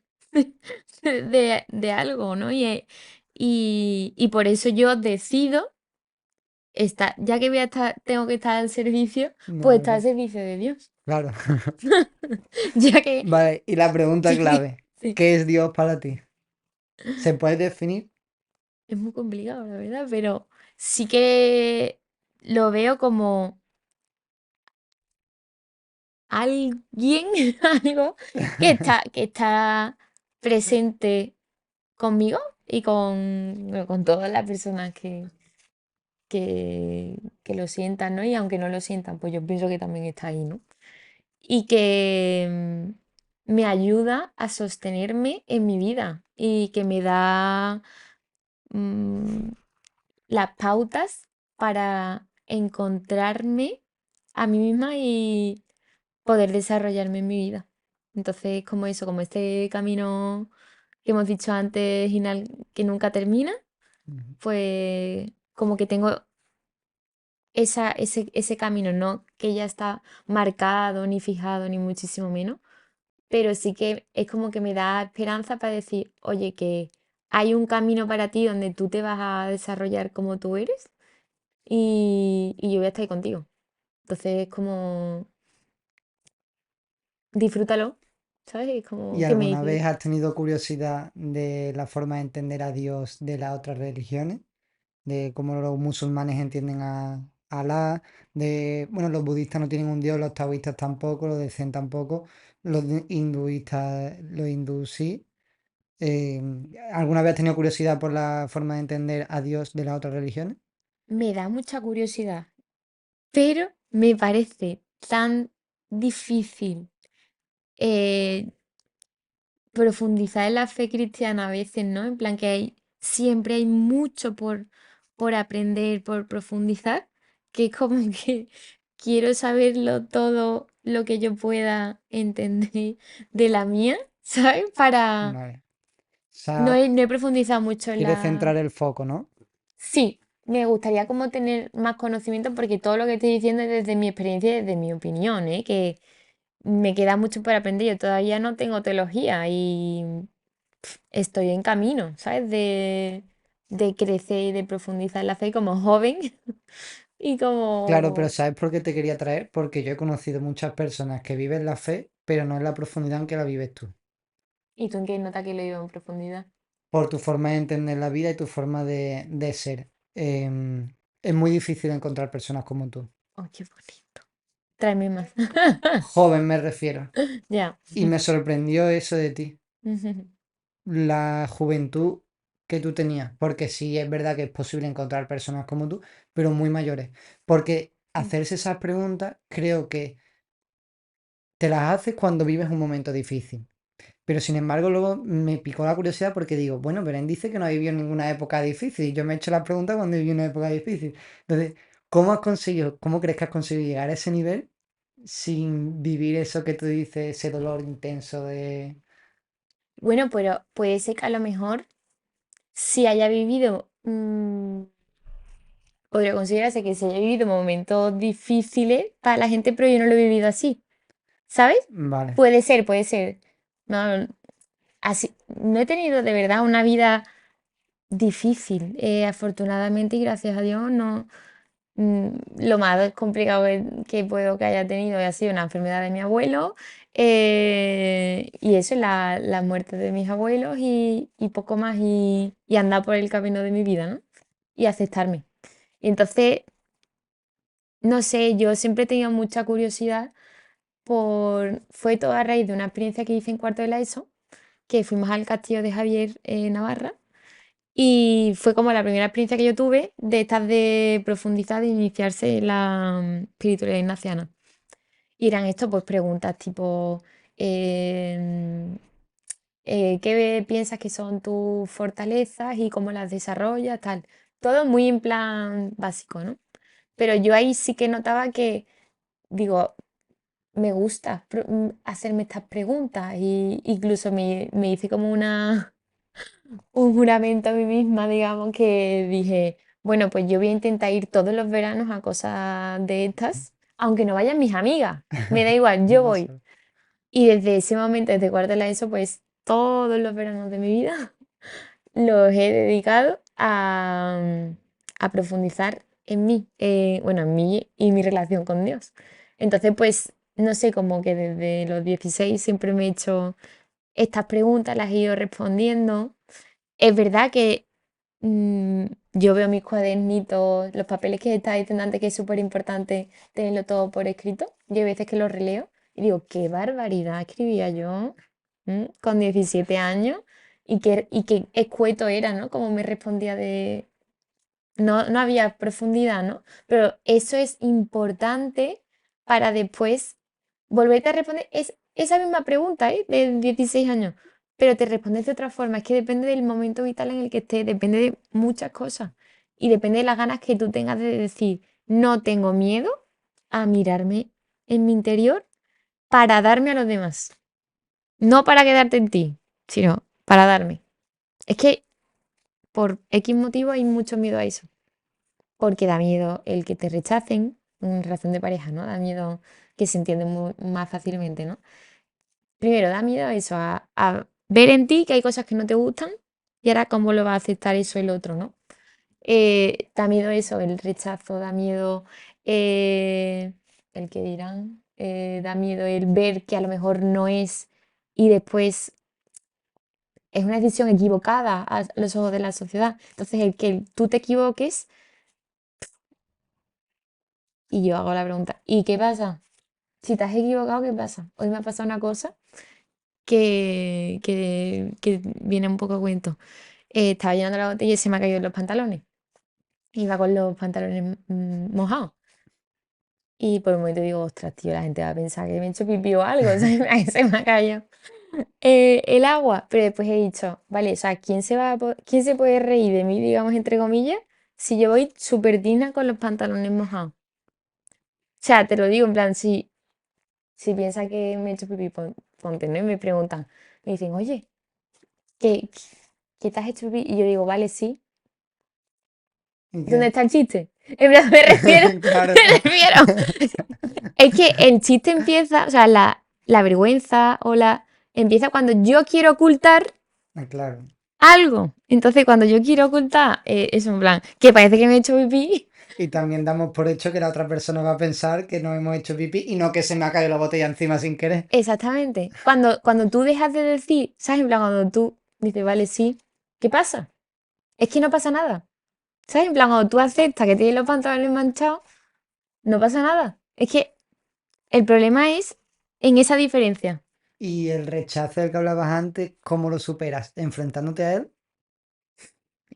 de algo, ¿no? Y por eso yo decido estar, ya que voy a estar, tengo que estar al servicio, No, pues estar al ¿verdad? servicio de Dios. Claro. Ya que, Vale, y la pregunta clave, sí, ¿qué es Dios para ti? ¿Se puede definir? es muy complicado, la verdad, pero sí que lo veo como alguien, algo que está presente conmigo y con, bueno, con todas las personas que lo sientan, ¿no? Y aunque no lo sientan, pues yo pienso que también está ahí, ¿no? Y que me ayuda a sostenerme en mi vida y que me da mm, las pautas para encontrarme a mí misma y poder desarrollarme en mi vida. Entonces, como eso, como este camino que hemos dicho antes, que nunca termina, Ujú. pues como que tengo ese camino, no que ya está marcado, ni fijado, ni muchísimo menos, pero sí que es como que me da esperanza para decir, oye, que hay un camino para ti donde tú te vas a desarrollar como tú eres y yo voy a estar ahí contigo. Entonces es como, disfrútalo, ¿sabes? Es como, ¿Y ¿qué me alguna dices? vez has tenido curiosidad de la forma de entender a Dios de las otras religiones? De cómo los musulmanes entienden a Alá, de, bueno, los budistas no tienen un dios, los taoístas tampoco, los de Zen tampoco, hinduistas, los hindúes sí. Eh, ¿Alguna vez has tenido curiosidad por la forma de entender a Dios de las otras religiones? Me da mucha curiosidad, pero me parece tan difícil eh, profundizar en la fe cristiana a veces, ¿no? En plan que siempre hay mucho por aprender, por profundizar, que es como que quiero saberlo todo lo que yo pueda entender de la mía, ¿sabes? Para... Vale. O sea, No he profundizado mucho en quieres la... centrar el foco, ¿no? Sí, me gustaría como tener más conocimiento porque todo lo que estoy diciendo es desde mi experiencia y desde mi opinión, ¿eh? Que me queda mucho por aprender. Yo todavía no tengo teología y estoy en camino, ¿sabes? De crecer y de profundizar la fe como joven y Claro, pero como... ¿sabes por qué te quería traer? Porque yo he conocido muchas personas que viven la fe, pero no en la profundidad en que la vives tú. ¿Y tú en qué nota que lo digo en profundidad? Por tu forma de entender la vida y tu forma de ser. Es muy difícil encontrar personas como tú. Oh, qué bonito. Tráeme más. Joven me refiero. Ya. Y me sorprendió eso de ti, la juventud que tú tenías, porque sí es verdad que es posible encontrar personas como tú, pero muy mayores. Porque hacerse esas preguntas creo que te las haces cuando vives un momento difícil. Pero sin embargo, luego me picó la curiosidad porque digo, bueno, Belén dice que no ha vivido ninguna época difícil. Y yo me he hecho la pregunta cuando viví una época difícil. Entonces, ¿cómo has conseguido, cómo crees que has conseguido llegar a ese nivel sin vivir eso que tú dices, ese dolor intenso de... Bueno, pero puede ser que a lo mejor si haya vivido, podría considerarse que si haya vivido momentos difíciles para la gente, pero yo no lo he vivido así, ¿sabes? Vale. Puede ser, puede ser. No, así, no he tenido de verdad una vida difícil. Afortunadamente y gracias a Dios, no. Lo más complicado que puedo que haya tenido ha sido una enfermedad de mi abuelo y eso, la muerte de mis abuelos y poco más y andar por el camino de mi vida, ¿no? Y aceptarme. Y entonces, no sé, yo siempre he tenido mucha curiosidad fue todo a raíz de una experiencia que hice en cuarto de la ESO, que fuimos al castillo de Javier Navarra. Y fue como la primera experiencia que yo tuve de estas de profundizar, de iniciarse en la espiritualidad ignaciana. Y eran esto, pues preguntas tipo, em, ¿qué piensas que son tus fortalezas y cómo las desarrollas? Tal. Todo muy en plan básico, ¿no? Pero yo ahí sí que notaba que, digo, me gusta hacerme estas preguntas y incluso me hice como un juramento a mí misma, digamos, que dije, bueno, pues yo voy a intentar ir todos los veranos a cosas de estas, aunque no vayan mis amigas, me da igual, yo No voy. sé. Y desde ese momento, desde cuarto de la ESO, pues todos los veranos de mi vida los he dedicado a profundizar en mí, bueno, en mí y mi relación con Dios. Entonces, pues, no sé, como que desde los 16 siempre me he hecho estas preguntas, las he ido respondiendo. Es verdad que mm, yo veo mis cuadernitos, los papeles que está diciendo antes que es súper importante tenerlo todo por escrito. Yo hay veces que los releo y digo, qué barbaridad escribía yo con 17 años y qué escueto era, ¿no? Como me respondía de... No, no había profundidad, ¿no? Pero eso es importante para después volverte a responder esa misma pregunta, ¿eh? De 16 años, pero te respondes de otra forma. Es que depende del momento vital en el que estés, depende de muchas cosas y depende de las ganas que tú tengas de decir, no tengo miedo a mirarme en mi interior para darme a los demás, no para quedarte en ti, sino para darme. Es que por X motivo hay mucho miedo a eso. Porque da miedo el que te rechacen en relación de pareja, ¿no? Da miedo que se entiende más fácilmente, ¿no? primero da miedo eso, a ver en ti que hay cosas que no te gustan y ahora cómo lo va a aceptar eso el otro, ¿no? Da miedo eso, el rechazo, da miedo eh, el que dirán, da miedo el ver que a lo mejor no es y después es una decisión equivocada a los ojos de la sociedad. Entonces, el que tú te equivoques y yo hago la pregunta, ¿y qué pasa? Si te has equivocado, ¿qué pasa? Hoy me ha pasado una cosa que viene un poco a cuento. Estaba llenando la botella y se me ha caído en los pantalones. Iba con los pantalones mojados. Y por un momento digo, ostras, tío, la gente va a pensar que me he hecho pipí o algo, ¿sabes? Se me ha caído el agua. Pero después he dicho, vale, o sea, ¿quién se puede reír de mí, digamos, entre comillas, si yo voy súper digna con los pantalones mojados? O sea, te lo digo en plan, si piensa que me he hecho pipí, ponte, ¿no? Y me preguntan, me dicen, oye, ¿qué, qué te has hecho pipí? Y yo digo, vale, sí. ¿Y ¿Dónde qué? está el chiste? En plan, me refiero, Claro. me refiero. Es que el chiste empieza, o sea, la vergüenza o la empieza cuando yo quiero ocultar Claro. algo. Entonces, cuando yo quiero ocultar, eso en plan, que parece que me he hecho pipí, Y también damos por hecho que la otra persona va a pensar que no hemos hecho pipí y no que se me ha caído la botella encima sin querer. exactamente. Cuando tú dejas de decir, ¿sabes? En plan, cuando tú dices, vale, sí, ¿qué pasa? Es que no pasa nada. ¿Sabes? En plan, cuando tú aceptas que tienes los pantalones manchados, no pasa nada. Es que el problema es en esa diferencia. Y el rechazo del que hablabas antes, ¿cómo lo superas? ¿Enfrentándote a él?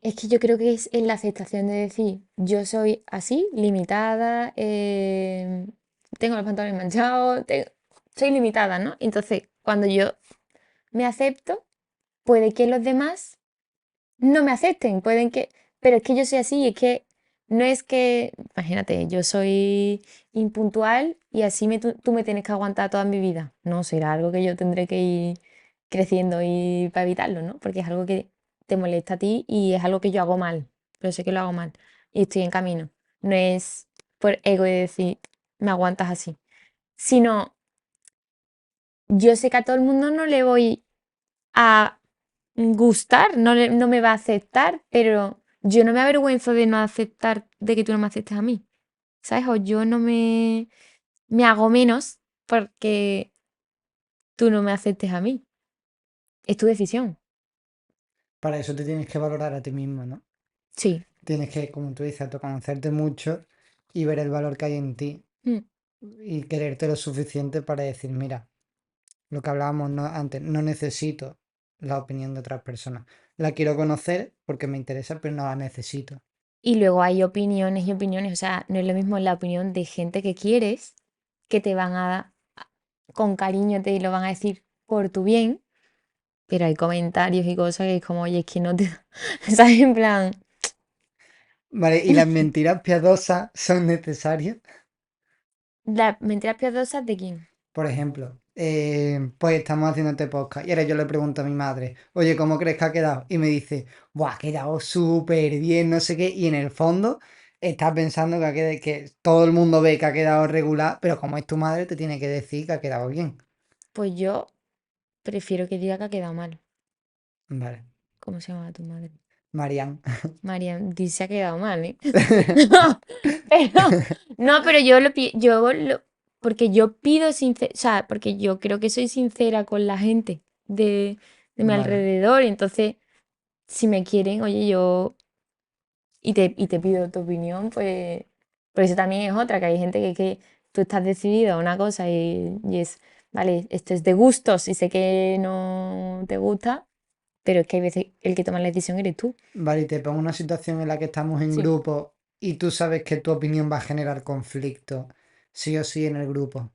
Es que yo creo que es en la aceptación de decir, yo soy así, limitada, tengo los pantalones manchados, soy limitada, ¿no? Entonces, cuando yo me acepto, puede que los demás no me acepten, pueden que, pero es que yo soy así, es que no es que, imagínate, yo soy impuntual y así tú me tienes que aguantar toda mi vida. No, será algo que yo tendré que ir creciendo y para evitarlo, ¿no? Porque es algo que te molesta a ti y es algo que yo hago mal, pero sé que lo hago mal y estoy en camino. No es por ego de decir, me aguantas así, sino yo sé que a todo el mundo no le voy a gustar, no me va a aceptar, pero yo no me avergüenzo de no aceptar, de que tú no me aceptes a mí, ¿sabes? O yo no me hago menos porque tú no me aceptes a mí. Es tu decisión. Para eso te tienes que valorar a ti mismo, ¿no? Sí. Tienes que, como tú dices, autoconocerte mucho y ver el valor que hay en ti Mm. y quererte lo suficiente para decir, mira, lo que hablábamos antes, no necesito la opinión de otras personas. La quiero conocer porque me interesa, pero no la necesito. Y luego hay opiniones y opiniones, o sea, no es lo mismo la opinión de gente que quieres, que te van con cariño te lo van a decir por tu bien, pero hay comentarios y cosas que es como, oye, es que no te... ¿Sabes? En plan... Vale, ¿y las mentiras piadosas son necesarias? ¿Las mentiras piadosas de quién? Por ejemplo, pues estamos haciendo este podcast y ahora yo le pregunto a mi madre, oye, ¿cómo crees que ha quedado? Y me dice, buah, ha quedado súper bien, no sé qué. Y en el fondo está pensando que todo el mundo ve que ha quedado regular, pero como es tu madre, te tiene que decir que ha quedado bien. Pues yo prefiero que diga que ha quedado mal. Vale, ¿Cómo se llama tu madre? Marian. María, dice se ha quedado mal, ¿eh? Pero, no, pero porque yo pido o sea, porque yo creo que soy sincera con la gente de mi Vale. alrededor, y entonces, si me quieren, oye, y te pido tu opinión, pues, por eso también es otra, que hay gente que tú estás decidida a una cosa y es, vale, esto es de gustos y sé que no te gusta, pero es que hay veces el que toma la decisión eres tú. Vale, y te pongo una situación en la que estamos en Sí. grupo y tú sabes que tu opinión va a generar conflicto, sí o sí en el grupo.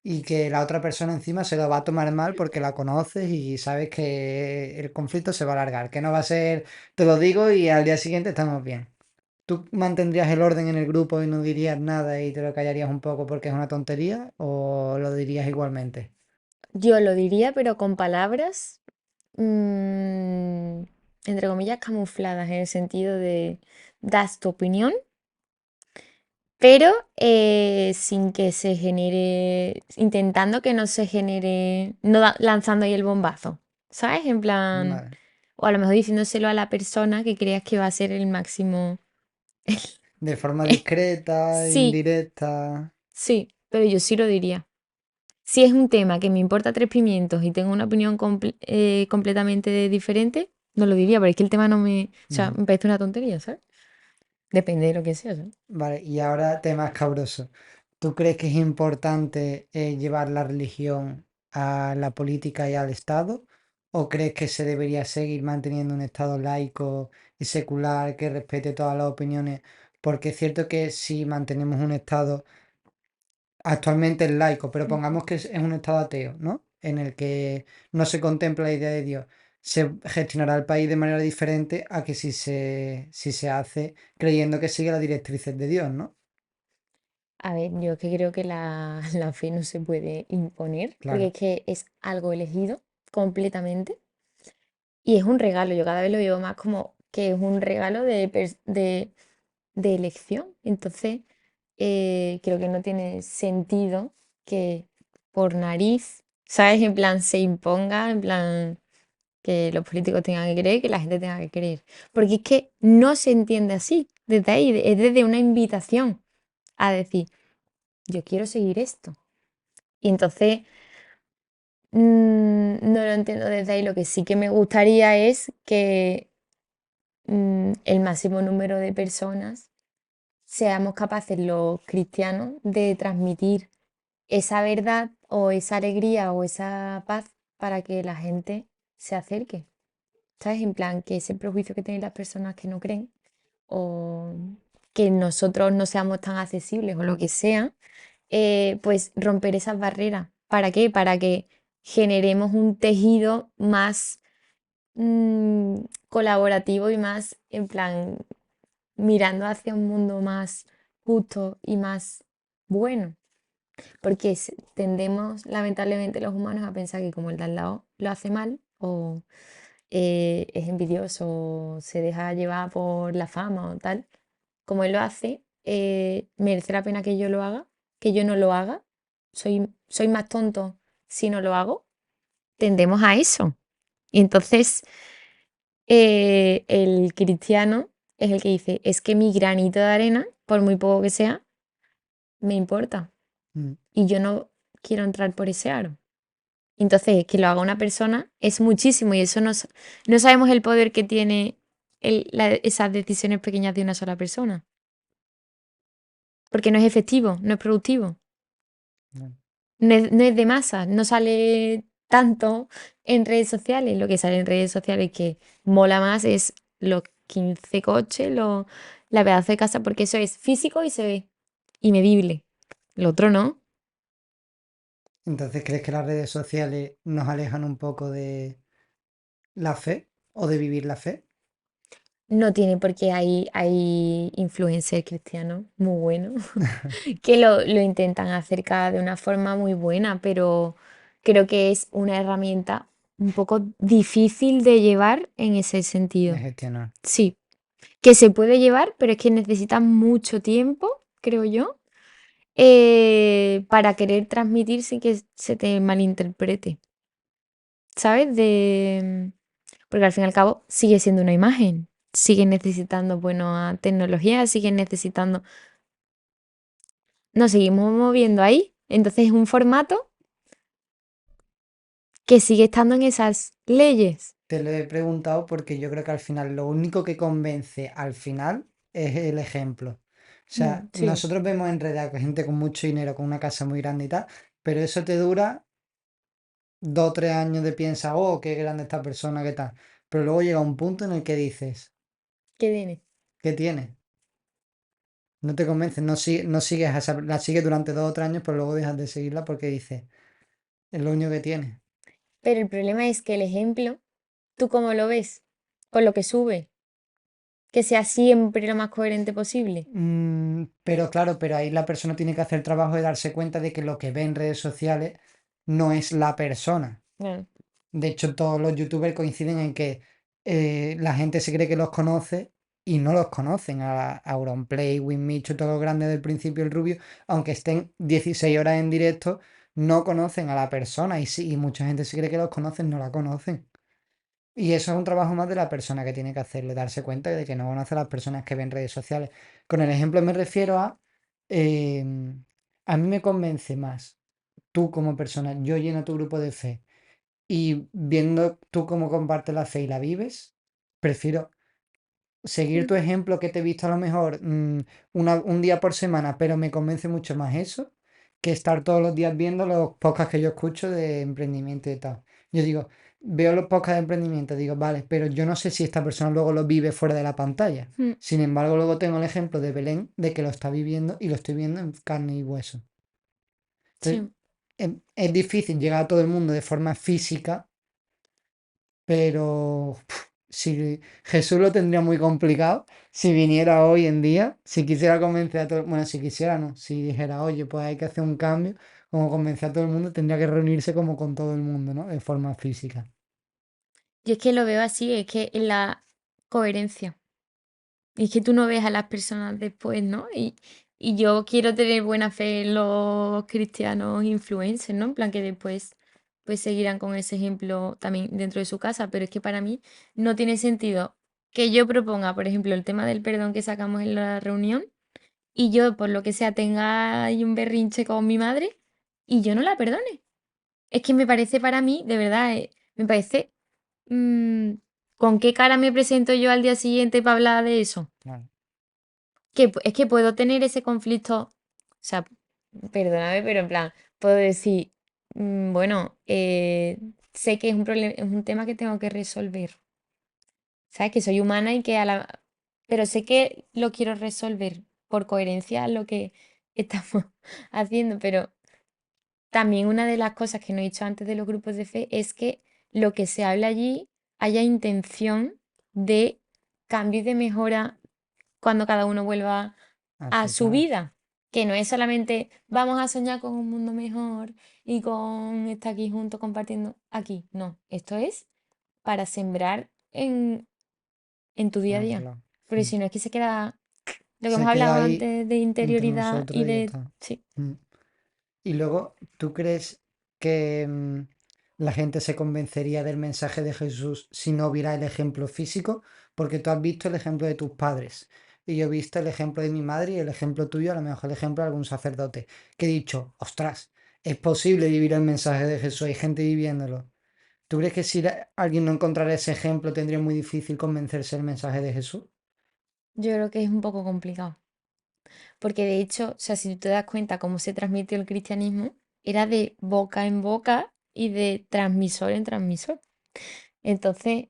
Y que la otra persona encima se lo va a tomar mal porque la conoces y sabes que el conflicto se va a alargar, que no va a ser, te lo digo y al día siguiente estamos bien. ¿Tú mantendrías el orden en el grupo y no dirías nada y te lo callarías un poco porque es una tontería o lo dirías igualmente? Yo lo diría, pero con palabras, mm, entre comillas, camufladas, en el sentido de das tu opinión, pero sin que se genere, intentando que no se genere, no lanzando ahí el bombazo, ¿sabes? En plan, Vale. o a lo mejor diciéndoselo a la persona que creas que va a ser el máximo. De forma discreta, Sí, indirecta. sí, pero yo sí lo diría. Si es un tema que me importa tres pimientos y tengo una opinión completamente diferente, no lo diría, pero es que el tema no me, o sea, Ujú. me parece una tontería, ¿sabes? Depende de lo que sea, ¿sabes? Vale, y ahora tema escabroso. ¿Tú crees que es importante llevar la religión a la política y al Estado? ¿O crees que se debería seguir manteniendo un Estado laico y secular que respete todas las opiniones? Porque es cierto que si mantenemos un Estado actualmente es laico, pero pongamos que es un Estado ateo, ¿no? En el que no se contempla la idea de Dios. Se gestionará el país de manera diferente a que si se hace creyendo que sigue las directrices de Dios, ¿no? A ver, yo es que creo que la fe no se puede imponer, porque Claro. es que es algo elegido completamente y es un regalo. Yo cada vez lo veo más como que es un regalo de elección. Entonces, creo que no tiene sentido que por nariz, ¿sabes? En plan, se imponga, en plan, que los políticos tengan que creer, que la gente tenga que creer. Porque es que no se entiende así, desde ahí, es desde una invitación a decir, yo quiero seguir esto. Y entonces, no lo entiendo desde ahí. Lo que sí que me gustaría es que el máximo número de personas seamos capaces los cristianos de transmitir esa verdad o esa alegría o esa paz para que la gente se acerque. ¿Sabes? En plan, que ese prejuicio que tienen las personas que no creen o que nosotros no seamos tan accesibles o lo que sea, pues romper esas barreras. ¿Para qué? Para que generemos un tejido más colaborativo y más, en plan, mirando hacia un mundo más justo y más bueno. Porque tendemos, lamentablemente, los humanos a pensar que como el de al lado lo hace mal o es envidioso o se deja llevar por la fama o tal, como él lo hace, merece la pena que yo lo haga, que yo no lo haga. Soy más tonto si no lo hago. Tendemos a eso. Y entonces el cristiano es el que dice, es que mi granito de arena, por muy poco que sea, me importa. Mm. Y yo no quiero entrar por ese aro. Entonces, que lo haga una persona es muchísimo y eso no sabemos el poder que tiene esas decisiones pequeñas de una sola persona. Porque no es efectivo, no es productivo, Mm. no es de masa, no sale tanto en redes sociales. Lo que sale en redes sociales que mola más es los 15 coches, la pedazo de casa, porque eso es físico y se ve y medible. Lo otro no. Entonces, ¿crees que las redes sociales nos alejan un poco de la fe o de vivir la fe? No tiene porque hay influencers cristianos muy buenos que lo intentan acercar de una forma muy buena, pero creo que es una herramienta un poco difícil de llevar en ese De sentido. gestionar. Sí, que se puede llevar, pero es que necesita mucho tiempo, creo yo, para querer transmitir sin que se te malinterprete, ¿sabes? Porque al fin y al cabo sigue siendo una imagen, siguen necesitando buena tecnología, siguen necesitando. Nos seguimos moviendo ahí. Entonces es un formato que sigue estando en esas leyes. Te lo he preguntado porque yo creo que al final lo único que convence al final es el ejemplo. O sea, Sí. nosotros vemos en realidad que gente con mucho dinero, con una casa muy grande y tal, pero eso te dura 2 o 3 años de piensa, oh, qué grande esta persona, qué tal. Pero luego llega un punto en el que dices, ¿Qué tiene? ¿qué tiene? No te convence, no sigues la sigues durante 2 o 3 años, pero luego dejas de seguirla porque dices, es lo único que tiene. Pero el problema es que el ejemplo, ¿tú cómo lo ves? Con lo que sube, que sea siempre lo más coherente posible. Pero claro, pero ahí la persona tiene que hacer el trabajo de darse cuenta de que lo que ve en redes sociales no es la persona. Claro. De hecho, todos los youtubers coinciden en que la gente se cree que los conoce y no los conocen. A Auronplay, Winmicho, todos los grandes del principio, el Rubio, aunque estén 16 horas en directo, no conocen a la persona y sí, y mucha gente sí cree que los conocen, no la conocen. Y eso es un trabajo más de la persona que tiene que hacerlo, darse cuenta de que no conoce a las personas que ven redes sociales. Con el ejemplo me refiero a mí me convence más tú como persona, yo lleno tu grupo de fe y viendo tú cómo compartes la fe y la vives, prefiero seguir Mm. tu ejemplo que te he visto a lo mejor un día por semana, pero me convence mucho más eso que estar todos los días viendo los podcasts que yo escucho de emprendimiento y tal. Yo digo, veo los podcasts de emprendimiento, digo, vale, pero yo no sé si esta persona luego lo vive fuera de la pantalla. Mm. Sin embargo, luego tengo el ejemplo de Belén de que lo está viviendo y lo estoy viendo en carne y hueso. Entonces, Sí. es difícil llegar a todo el mundo de forma física, pero si Jesús lo tendría muy complicado si viniera hoy en día, si quisiera convencer a todo, bueno, si quisiera no, si dijera, oye, pues hay que hacer un cambio, como convencer a todo el mundo, tendría que reunirse como con todo el mundo, ¿no? De forma física. Yo es que lo veo así, es que en la coherencia. Y es que tú no ves a las personas después, ¿no? Y yo quiero tener buena fe en los cristianos influencers, ¿no? En plan que después pues seguirán con ese ejemplo también dentro de su casa, pero es que para mí no tiene sentido que yo proponga, por ejemplo, el tema del perdón que sacamos en la reunión y yo, por lo que sea, tenga ahí un berrinche con mi madre y yo no la perdone. Es que me parece para mí, de verdad, me parece, mm, ¿con qué cara me presento yo al día siguiente para hablar de eso? Claro, Es que puedo tener ese conflicto, o sea, perdóname, pero en plan, puedo decir, bueno, sé que es un problema, es un tema que tengo que resolver, ¿sabes? Que soy humana y que a la... Pero sé que lo quiero resolver por coherencia a lo que estamos haciendo, pero también una de las cosas que no he dicho antes de los grupos de fe es que lo que se habla allí haya intención de cambio y de mejora cuando cada uno vuelva a su aceptar, vida, que no es solamente vamos a soñar con un mundo mejor y con estar aquí juntos compartiendo aquí, no, esto es para sembrar en tu día a claro, día, claro. porque Mm. si no es que se queda lo que hemos Se queda hablado ahí antes de entre interioridad y nosotros y ya de... está. Sí, Mm. Y luego, ¿tú crees que la gente se convencería del mensaje de Jesús si no viera el ejemplo físico? Porque tú has visto el ejemplo de tus padres y yo he visto el ejemplo de mi madre y el ejemplo tuyo, a lo mejor el ejemplo de algún sacerdote, que he dicho, ostras, es posible vivir el mensaje de Jesús, hay gente viviéndolo. ¿Tú crees que si alguien no encontrara ese ejemplo tendría muy difícil convencerse del mensaje de Jesús? yo creo que es un poco complicado, porque de hecho, o sea, si tú te das cuenta cómo se transmitió el cristianismo, era de boca en boca y de transmisor en transmisor. Entonces,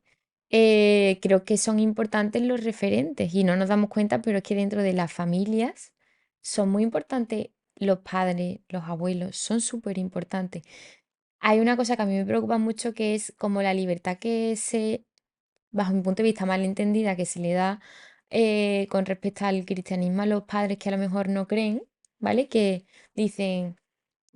creo que son importantes los referentes y no nos damos cuenta, pero es que dentro de las familias son muy importantes los padres, los abuelos, son súper importantes. Hay una cosa que a mí me preocupa mucho que es como la libertad que se, bajo mi punto de vista, malentendida, que se le da con respecto al cristianismo a los padres que a lo mejor no creen, ¿vale? Que dicen...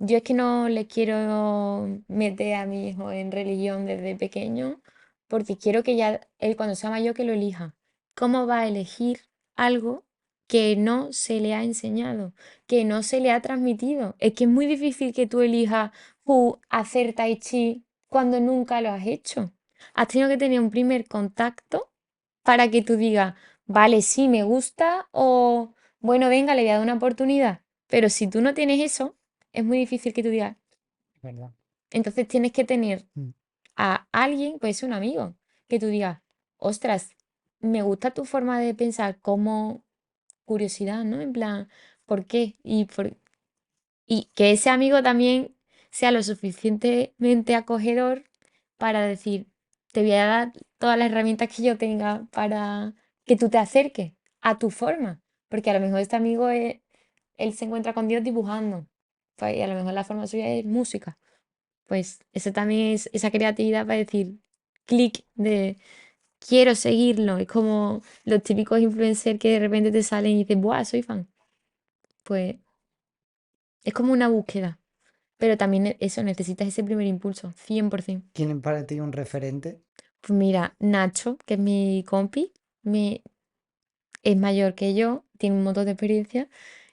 Yo es que no le quiero meter a mi hijo en religión desde pequeño porque quiero que ya él cuando sea mayor que lo elija. ¿Cómo va a elegir algo que no se le ha enseñado, que no se le ha transmitido? Es que es muy difícil que tú elijas hacer tai chi cuando nunca lo has hecho. Has tenido que tener un primer contacto para que tú digas, vale, sí, me gusta o bueno, venga, le voy a dar una oportunidad. Pero si tú no tienes eso, es muy difícil que tú digas. ¿Verdad? Entonces tienes que tener Mm. a alguien, puede ser un amigo, que tú digas, ostras, me gusta tu forma de pensar, como curiosidad, ¿no? En plan, ¿por qué? Y que ese amigo también sea lo suficientemente acogedor para decir, te voy a dar todas las herramientas que yo tenga para que tú te acerques a tu forma. Porque a lo mejor este amigo, él se encuentra con Dios dibujando. Pues, y a lo mejor la forma suya es música. Pues eso también es esa creatividad para decir clic de quiero seguirlo. Es como los típicos influencers que de repente te salen y dices, ¡buah, soy fan! Pues es como una búsqueda. Pero también eso, necesitas ese primer impulso, 100%. ¿Quién es para ti un referente? Pues mira, Nacho, que es mi compi, es mayor que yo, tiene un montón de experiencia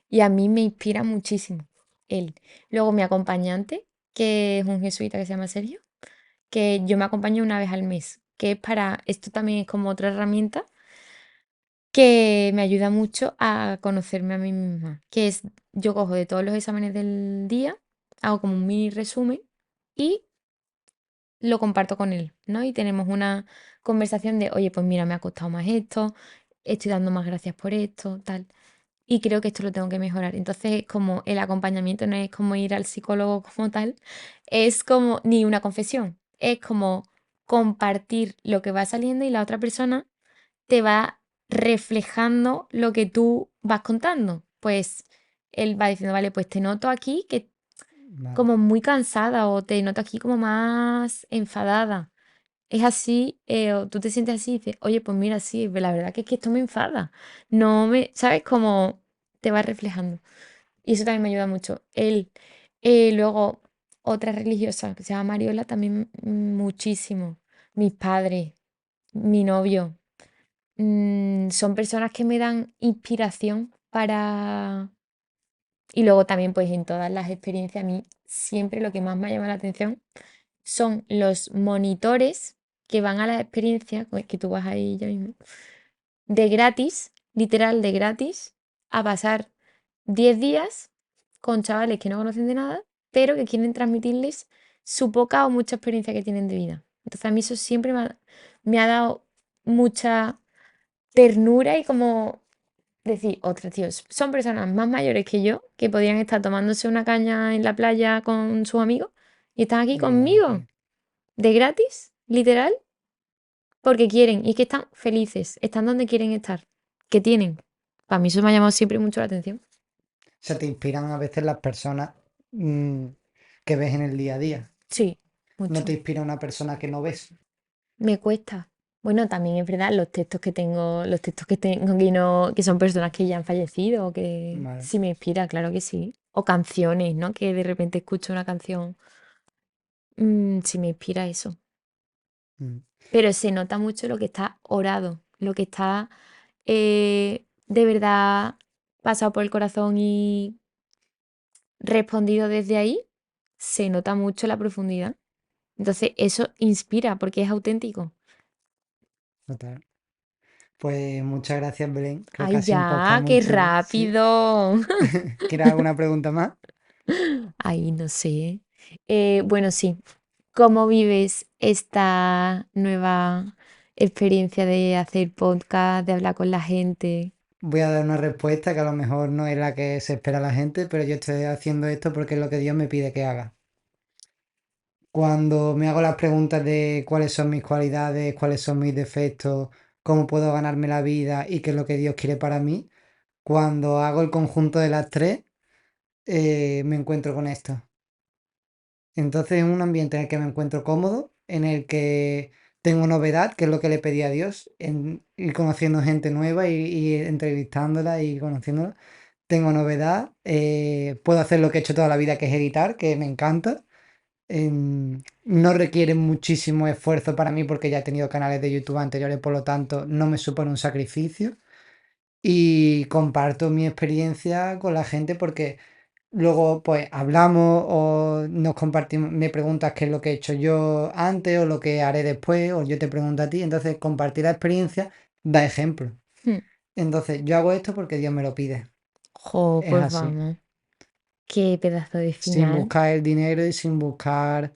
y a mí me inspira muchísimo él. Luego mi acompañante, que es un jesuita que se llama Sergio, que yo me acompaño una vez al mes, que es para, esto también es como otra herramienta que me ayuda mucho a conocerme a mí misma, que es, yo cojo de todos los exámenes del día, hago como un mini resumen y lo comparto con él, ¿no? Y tenemos una conversación de, oye, pues mira, me ha costado más esto, estoy dando más gracias por esto, tal. Y creo que esto lo tengo que mejorar. Entonces, es como el acompañamiento no es como ir al psicólogo como tal, es como ni una confesión, es como compartir lo que va saliendo y la otra persona te va reflejando lo que tú vas contando. Pues él va diciendo, vale, pues te noto aquí que Vale. como muy cansada o te noto aquí como más enfadada. Es así, o tú te sientes así y dices, oye, pues mira, sí, la verdad que es que esto me enfada. No me, ¿sabes? Como te va reflejando. Y eso también me ayuda mucho. Él, luego, otra religiosa que se llama Mariola, también muchísimo. Mis padres, mi novio, son personas que me dan inspiración para... Y luego también, pues en todas las experiencias, a mí siempre lo que más me llama la atención son los monitores que van a la experiencia, que tú vas ahí ya mismo, de gratis, literal de gratis, a pasar 10 días con chavales que no conocen de nada, pero que quieren transmitirles su poca o mucha experiencia que tienen de vida. Entonces a mí eso siempre me ha dado mucha ternura y como decir, otros tíos, son personas más mayores que yo que podrían estar tomándose una caña en la playa con sus amigos y están aquí Y vienen conmigo aquí. de gratis, literal, porque quieren y es que están felices, están donde quieren estar, que tienen. Para mí eso me ha llamado siempre mucho la atención. O sea, te inspiran a veces las personas mm, que ves en el día a día. Sí, No te mucho. inspira una persona que no ves. Me cuesta. Bueno, también es verdad los textos que tengo que no, que son personas que ya han fallecido, o que Vale. sí me inspira, claro que sí. O canciones, ¿no? Que de repente escucho una canción, sí me inspira eso. Mm. Pero se nota mucho lo que está orado, lo que está de verdad pasado por el corazón y respondido desde ahí, se nota mucho la profundidad. Entonces, eso inspira porque es auténtico. Total. Pues muchas gracias, Belén. Creo que ¡Ay, ha sido un podcast ya! muy ¡Qué chulo. Sí. rápido! ¿Quieres alguna pregunta más? Ay, no sé. Bueno, sí. ¿Cómo vives esta nueva experiencia de hacer podcast, de hablar con la gente? Voy a dar una respuesta que a lo mejor no es la que se espera la gente, pero yo estoy haciendo esto porque es lo que Dios me pide que haga. Cuando me hago las preguntas de cuáles son mis cualidades, cuáles son mis defectos, cómo puedo ganarme la vida y qué es lo que Dios quiere para mí, cuando hago el conjunto de las tres, me encuentro con esto. Entonces es un ambiente en el que me encuentro cómodo, en el que tengo novedad, que es lo que le pedí a Dios, en ir conociendo gente nueva y entrevistándola y conociéndola. Tengo novedad, puedo hacer lo que he hecho toda la vida, que es editar, que me encanta. No requiere muchísimo esfuerzo para mí porque ya he tenido canales de YouTube anteriores, por lo tanto no me supone un sacrificio. Y comparto mi experiencia con la gente porque luego pues hablamos o nos compartimos, me preguntas qué es lo que he hecho yo antes o lo que haré después o yo te pregunto a ti, entonces compartir la experiencia da ejemplo. Hmm. Entonces yo hago esto porque Dios me lo pide, Jo, es pues así, vamos. Qué pedazo de sin final. buscar el dinero y sin buscar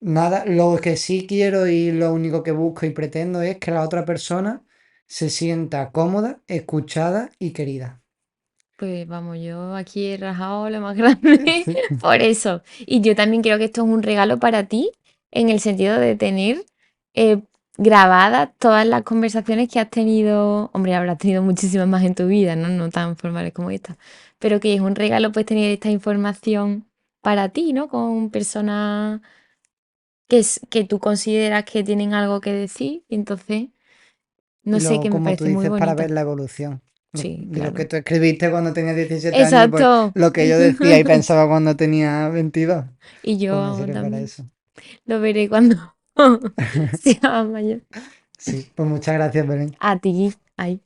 nada. Lo que sí quiero y lo único que busco y pretendo es que la otra persona se sienta cómoda, escuchada y querida. Pues vamos, yo aquí he rajado lo más grande Sí. por eso. Y yo también creo que esto es un regalo para ti en el sentido de tener eh, grabadas todas las conversaciones que has tenido. Hombre, habrás tenido muchísimas más en tu vida, ¿no? No tan formales como esta. Pero que es un regalo pues tener esta información para ti, ¿no? Con personas que tú consideras que tienen algo que decir. Y entonces, no Y sé, luego, que me como tú parece muy dices, para ver bonito. la evolución. Sí, De lo que claro. tú escribiste cuando tenías 17 años, pues Exacto. lo que yo decía y pensaba cuando tenía 22, Y pues me yo sirve para también. eso. Lo veré cuando sea mayor. Sí, pues muchas gracias, Belén. A ti. Ay.